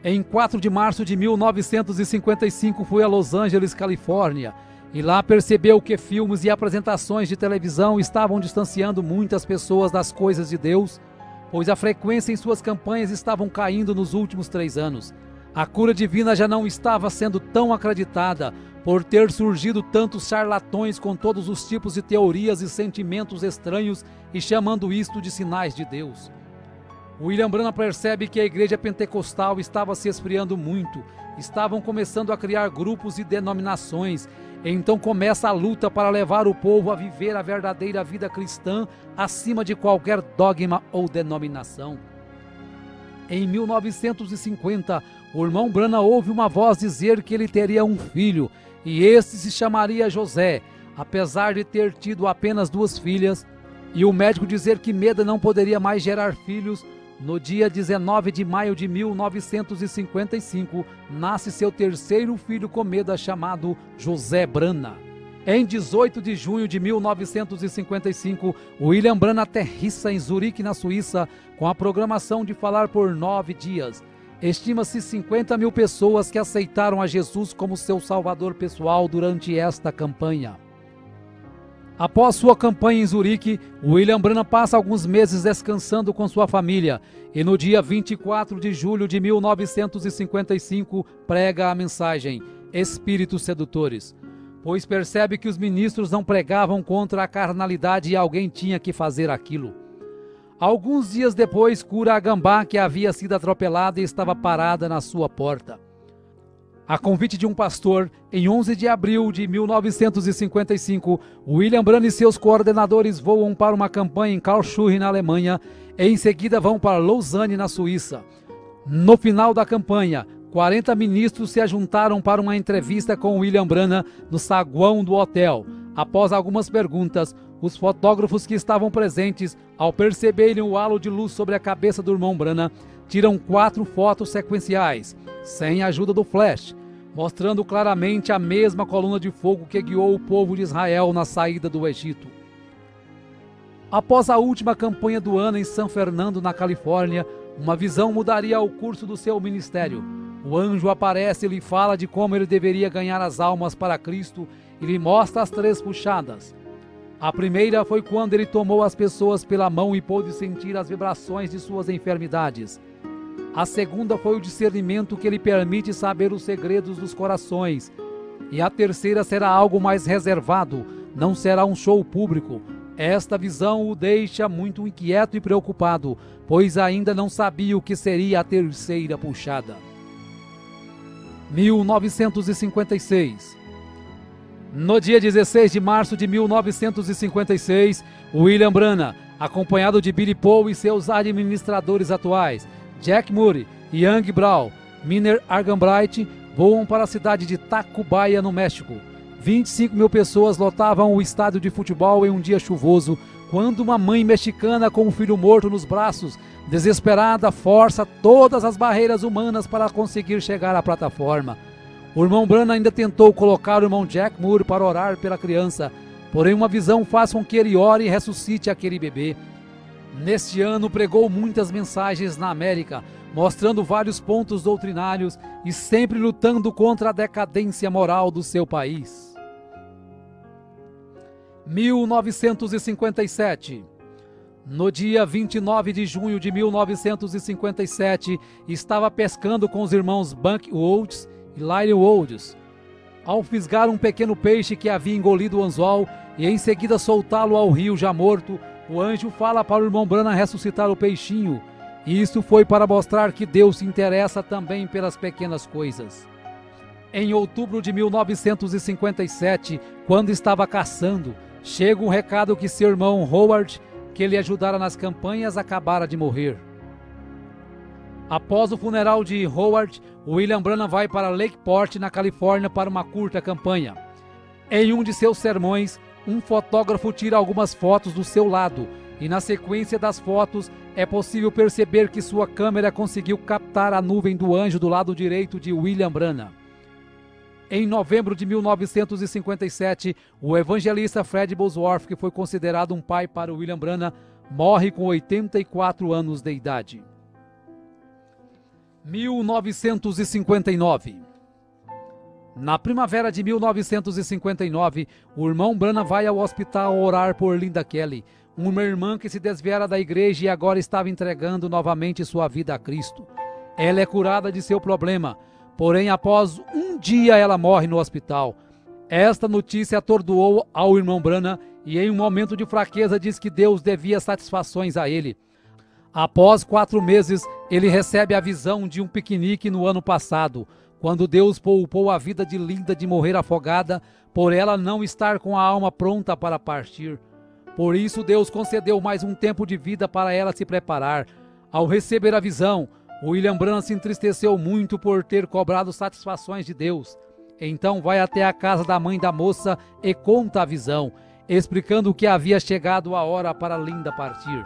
Em 4 de março de 1955 foi a Los Angeles, Califórnia, e lá percebeu que filmes e apresentações de televisão estavam distanciando muitas pessoas das coisas de Deus, pois a frequência em suas campanhas estavam caindo nos últimos 3 anos. A cura divina já não estava sendo tão acreditada, por ter surgido tantos charlatões com todos os tipos de teorias e sentimentos estranhos e chamando isto de sinais de Deus. William Branham percebe que a igreja pentecostal estava se esfriando muito, estavam começando a criar grupos e denominações, então começa a luta para levar o povo a viver a verdadeira vida cristã acima de qualquer dogma ou denominação. Em 1950, o irmão Branham ouve uma voz dizer que ele teria um filho, e este se chamaria José, apesar de ter tido apenas 2 filhas, e o médico dizer que Meda não poderia mais gerar filhos. No dia 19 de maio de 1955, nasce seu 3º filho com Meda, chamado José Branham. Em 18 de junho de 1955, William Branham aterrissa em Zurique, na Suíça, com a programação de falar por 9 dias. Estima-se 50 mil pessoas que aceitaram a Jesus como seu salvador pessoal durante esta campanha. Após sua campanha em Zurique, William Branham passa alguns meses descansando com sua família e no dia 24 de julho de 1955 prega a mensagem Espíritos Sedutores, pois percebe que os ministros não pregavam contra a carnalidade e alguém tinha que fazer aquilo. Alguns dias depois, cura a gambá que havia sido atropelada e estava parada na sua porta. A convite de um pastor, em 11 de abril de 1955, William Branham e seus coordenadores voam para uma campanha em Karlsruhe, na Alemanha, e em seguida vão para Lausanne, na Suíça. No final da campanha, 40 ministros se ajuntaram para uma entrevista com William Branham no saguão do hotel. Após algumas perguntas, os fotógrafos que estavam presentes, ao perceberem o halo de luz sobre a cabeça do irmão Branham, tiram 4 fotos sequenciais, sem a ajuda do flash, mostrando claramente a mesma coluna de fogo que guiou o povo de Israel na saída do Egito. Após a última campanha do ano em San Fernando, na Califórnia, uma visão mudaria o curso do seu ministério. O anjo aparece e lhe fala de como ele deveria ganhar as almas para Cristo e lhe mostra as 3 puxadas. A primeira foi quando ele tomou as pessoas pela mão e pôde sentir as vibrações de suas enfermidades. A segunda foi o discernimento que lhe permite saber os segredos dos corações. E a terceira será algo mais reservado, não será um show público. Esta visão o deixa muito inquieto e preocupado, pois ainda não sabia o que seria a terceira puxada. 1956. No dia 16 de março de 1956, William Branham, acompanhado de Billy Paul e seus administradores atuais, Jack Murray, Young Brown, Miner Arganbright, voam para a cidade de Tacubaya, no México. 25 mil pessoas lotavam o estádio de futebol em um dia chuvoso, quando uma mãe mexicana com um filho morto nos braços, desesperada, força todas as barreiras humanas para conseguir chegar à plataforma. O irmão Branham ainda tentou colocar o irmão Jack Moore para orar pela criança, porém uma visão faz com que ele ore e ressuscite aquele bebê. Neste ano pregou muitas mensagens na América, mostrando vários pontos doutrinários e sempre lutando contra a decadência moral do seu país. 1957. No dia 29 de junho de 1957, estava pescando com os irmãos Buck Woods e Lyle Woods. Ao fisgar um pequeno peixe que havia engolido o anzol e em seguida soltá-lo ao rio já morto, o anjo fala para o irmão Branham ressuscitar o peixinho. Isso foi para mostrar que Deus se interessa também pelas pequenas coisas. Em outubro de 1957, quando estava caçando, chega um recado que seu irmão Howard, que lhe ajudara nas campanhas, acabara de morrer. Após o funeral de Howard, William Branham vai para Lakeport, na Califórnia, para uma curta campanha. Em um de seus sermões, um fotógrafo tira algumas fotos do seu lado, e na sequência das fotos é possível perceber que sua câmera conseguiu captar a nuvem do anjo do lado direito de William Branham. Em novembro de 1957, o evangelista Fred Bosworth, que foi considerado um pai para William Branham, morre com 84 anos de idade. 1959. Na primavera de 1959, o irmão Branham vai ao hospital orar por Linda Kelly, uma irmã que se desviara da igreja e agora estava entregando novamente sua vida a Cristo. Ela é curada de seu problema, porém após um dia ela morre no hospital. Esta notícia atordoou ao irmão Branham e em um momento de fraqueza diz que Deus devia satisfações a ele. Após 4 meses, ele recebe a visão de um piquenique no ano passado, quando Deus poupou a vida de Linda de morrer afogada, por ela não estar com a alma pronta para partir. Por isso Deus concedeu mais um tempo de vida para ela se preparar. Ao receber a visão, William Branham se entristeceu muito por ter cobrado satisfações de Deus. Então vai até a casa da mãe da moça e conta a visão, explicando que havia chegado a hora para Linda partir.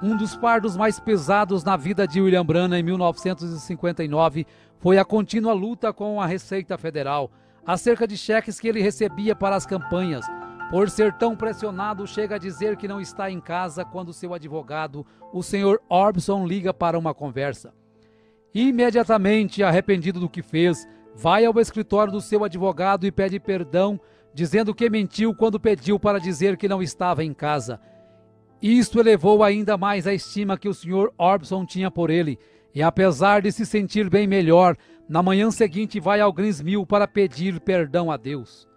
Um dos fardos mais pesados na vida de William Branham em 1959 foi a contínua luta com a Receita Federal, acerca de cheques que ele recebia para as campanhas. Por ser tão pressionado, chega a dizer que não está em casa quando seu advogado, o Sr. Orbison, liga para uma conversa. Imediatamente, arrependido do que fez, vai ao escritório do seu advogado e pede perdão, dizendo que mentiu quando pediu para dizer que não estava em casa. Isto elevou ainda mais a estima que o Sr. Orbison tinha por ele, e apesar de se sentir bem melhor, na manhã seguinte vai ao Greens Mill para pedir perdão a Deus.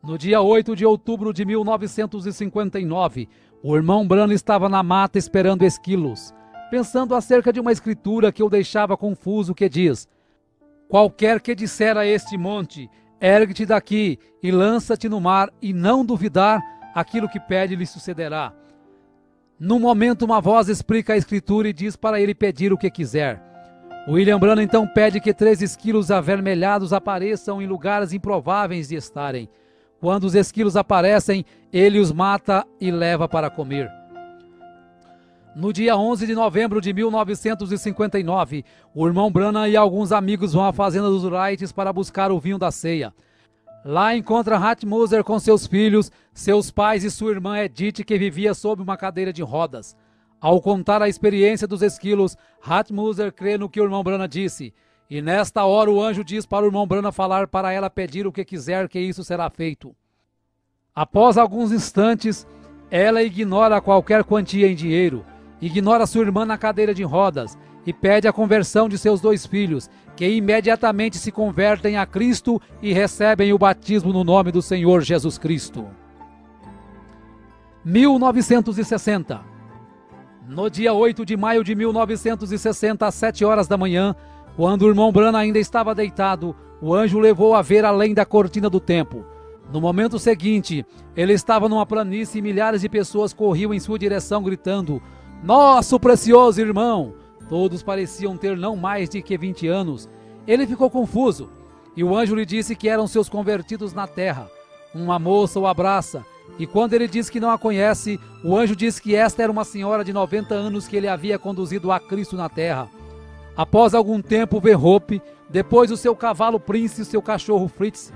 No dia 8 de outubro de 1959, o irmão Branham estava na mata esperando esquilos, pensando acerca de uma escritura que o deixava confuso, que diz: qualquer que disser a este monte, ergue-te daqui e lança-te no mar, e não duvidar, aquilo que pede lhe sucederá. No momento, uma voz explica a escritura e diz para ele pedir o que quiser. William Branham então pede que 3 esquilos avermelhados apareçam em lugares improváveis de estarem. Quando os esquilos aparecem, ele os mata e leva para comer. No dia 11 de novembro de 1959, o irmão Branham e alguns amigos vão à fazenda dos Wrights para buscar o vinho da ceia. Lá encontra Hat Moser com seus filhos, seus pais e sua irmã Edith, que vivia sob uma cadeira de rodas. Ao contar a experiência dos esquilos, Hat Moser crê no que o irmão Branham disse. E nesta hora o anjo diz para o irmão Branham falar para ela pedir o que quiser, que isso será feito. Após alguns instantes, ela ignora qualquer quantia em dinheiro, ignora sua irmã na cadeira de rodas e pede a conversão de seus 2 filhos, que imediatamente se convertem a Cristo e recebem o batismo no nome do Senhor Jesus Cristo. 1960. No dia 8 de maio de 1960, às 7 horas da manhã, quando o irmão Branham ainda estava deitado, o anjo levou a ver além da cortina do templo. No momento seguinte, ele estava numa planície e milhares de pessoas corriam em sua direção gritando: "Nosso precioso irmão!" Todos pareciam ter não mais de que 20 anos. Ele ficou confuso e o anjo lhe disse que eram seus convertidos na terra. Uma moça o abraça e quando ele diz que não a conhece, o anjo diz que esta era uma senhora de 90 anos que ele havia conduzido a Cristo na terra. Após algum tempo vê Hope, depois o seu cavalo Prince e o seu cachorro Fritz.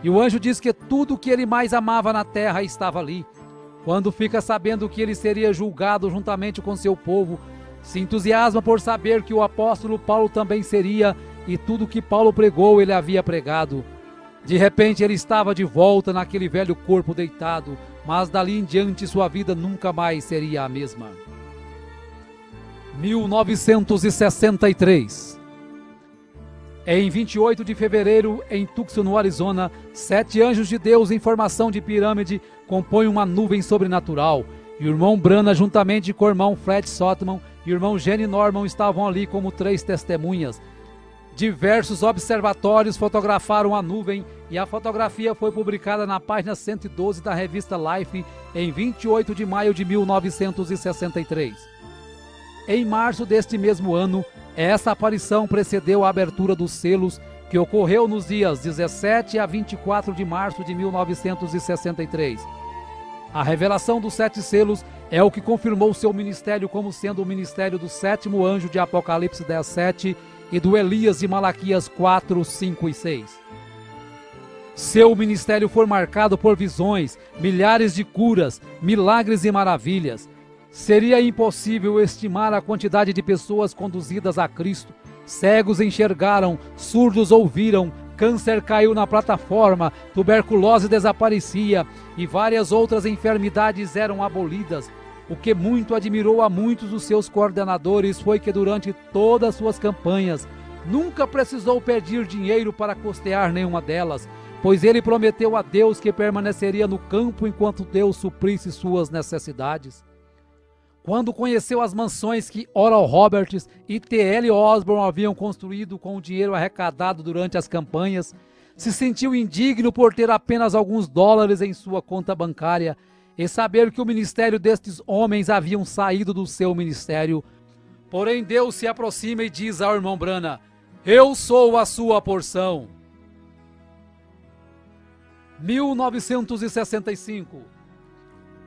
E o anjo diz que tudo o que ele mais amava na terra estava ali. Quando fica sabendo que ele seria julgado juntamente com seu povo, se entusiasma por saber que o apóstolo Paulo também seria, e tudo que Paulo pregou ele havia pregado. De repente ele estava de volta naquele velho corpo deitado, mas dali em diante sua vida nunca mais seria a mesma. 1963. Em 28 de fevereiro, em Tucson, no Arizona, 7 anjos de Deus em formação de pirâmide compõem uma nuvem sobrenatural. E o irmão Branham, juntamente com o irmão Fred Sotman e o irmão Jenny Norman, estavam ali como 3 testemunhas. Diversos observatórios fotografaram a nuvem e a fotografia foi publicada na página 112 da revista Life em 28 de maio de 1963. Em março deste mesmo ano, essa aparição precedeu a abertura dos selos, que ocorreu nos dias 17 a 24 de março de 1963. A revelação dos 7 selos é o que confirmou seu ministério como sendo o ministério do 7º anjo de Apocalipse 10:7 e do Elias de Malaquias 4, 5 e 6. Seu ministério foi marcado por visões, milhares de curas, milagres e maravilhas. Seria impossível estimar a quantidade de pessoas conduzidas a Cristo. Cegos enxergaram, surdos ouviram, câncer caiu na plataforma, tuberculose desaparecia e várias outras enfermidades eram abolidas. O que muito admirou a muitos dos seus coordenadores foi que durante todas suas campanhas nunca precisou pedir dinheiro para custear nenhuma delas, pois ele prometeu a Deus que permaneceria no campo enquanto Deus suprisse suas necessidades. Quando conheceu as mansões que Oral Roberts e T.L. Osborne haviam construído com o dinheiro arrecadado durante as campanhas, se sentiu indigno por ter apenas alguns dólares em sua conta bancária e saber que o ministério destes homens haviam saído do seu ministério. Porém, Deus se aproxima e diz ao irmão Branham: "Eu sou a sua porção." 1965.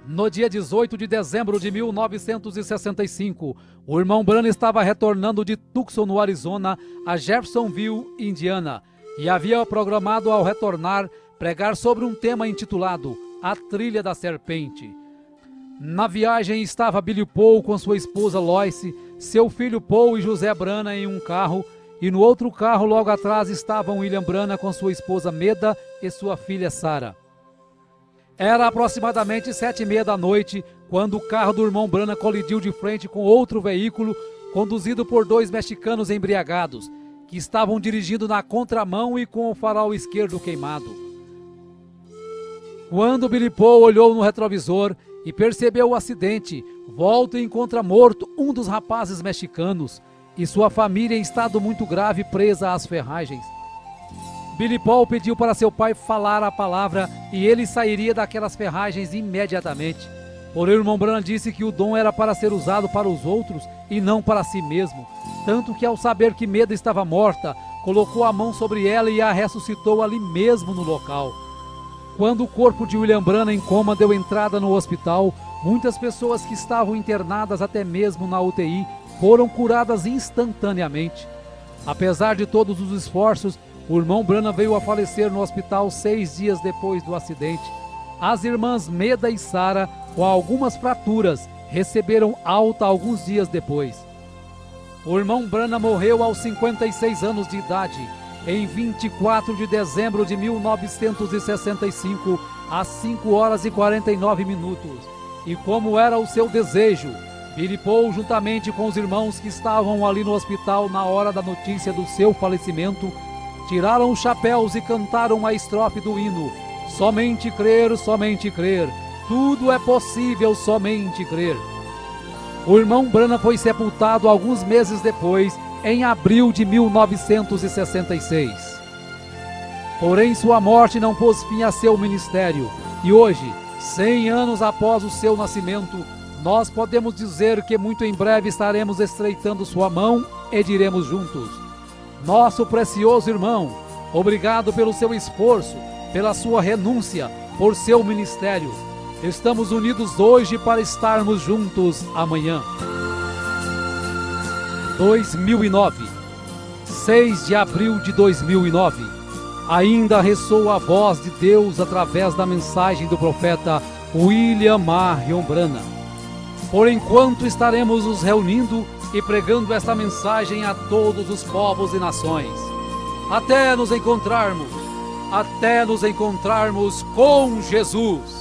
No dia 18 de dezembro de 1965, o irmão Branham estava retornando de Tucson, no Arizona, a Jeffersonville, Indiana, e havia programado ao retornar pregar sobre um tema intitulado A Trilha da Serpente. Na viagem estava Billy Paul com sua esposa Lois, seu filho Paul e José Branham em um carro, e no outro carro logo atrás estavam William Branham com sua esposa Meda e sua filha Sarah. Era aproximadamente 7h30 da noite, quando o carro do irmão Branham colidiu de frente com outro veículo, conduzido por 2 mexicanos embriagados, que estavam dirigindo na contramão e com o farol esquerdo queimado. Quando Billy Paul olhou no retrovisor e percebeu o acidente, volta e encontra morto um dos rapazes mexicanos, e sua família em estado muito grave presa às ferragens. Billy Paul pediu para seu pai falar a palavra e ele sairia daquelas ferragens imediatamente. Porém, o irmão Branham disse que o dom era para ser usado para os outros e não para si mesmo. Tanto que, ao saber que Meda estava morta, colocou a mão sobre ela e a ressuscitou ali mesmo no local. Quando o corpo de William Branham em coma deu entrada no hospital, muitas pessoas que estavam internadas até mesmo na UTI foram curadas instantaneamente. Apesar de todos os esforços, o irmão Branham veio a falecer no hospital 6 dias depois do acidente. As irmãs Meda e Sarah, com algumas fraturas, receberam alta alguns dias depois. O irmão Branham morreu aos 56 anos de idade, em 24 de dezembro de 1965, às 5 horas e 49 minutos. E como era o seu desejo, Billy Paul, juntamente com os irmãos que estavam ali no hospital na hora da notícia do seu falecimento, tiraram os chapéus e cantaram a estrofe do hino: somente crer, tudo é possível, somente crer. O irmão Branham foi sepultado alguns meses depois, em abril de 1966. Porém, sua morte não pôs fim a seu ministério, e hoje, 100 anos após o seu nascimento, nós podemos dizer que muito em breve estaremos estreitando sua mão e diremos juntos: nosso precioso irmão, obrigado pelo seu esforço, pela sua renúncia, por seu ministério. Estamos unidos hoje para estarmos juntos amanhã. 2009, 6 de abril de 2009. Ainda ressoa a voz de Deus através da mensagem do profeta William Marion Branham. Por enquanto estaremos nos reunindo e pregando esta mensagem a todos os povos e nações. Até nos encontrarmos com Jesus.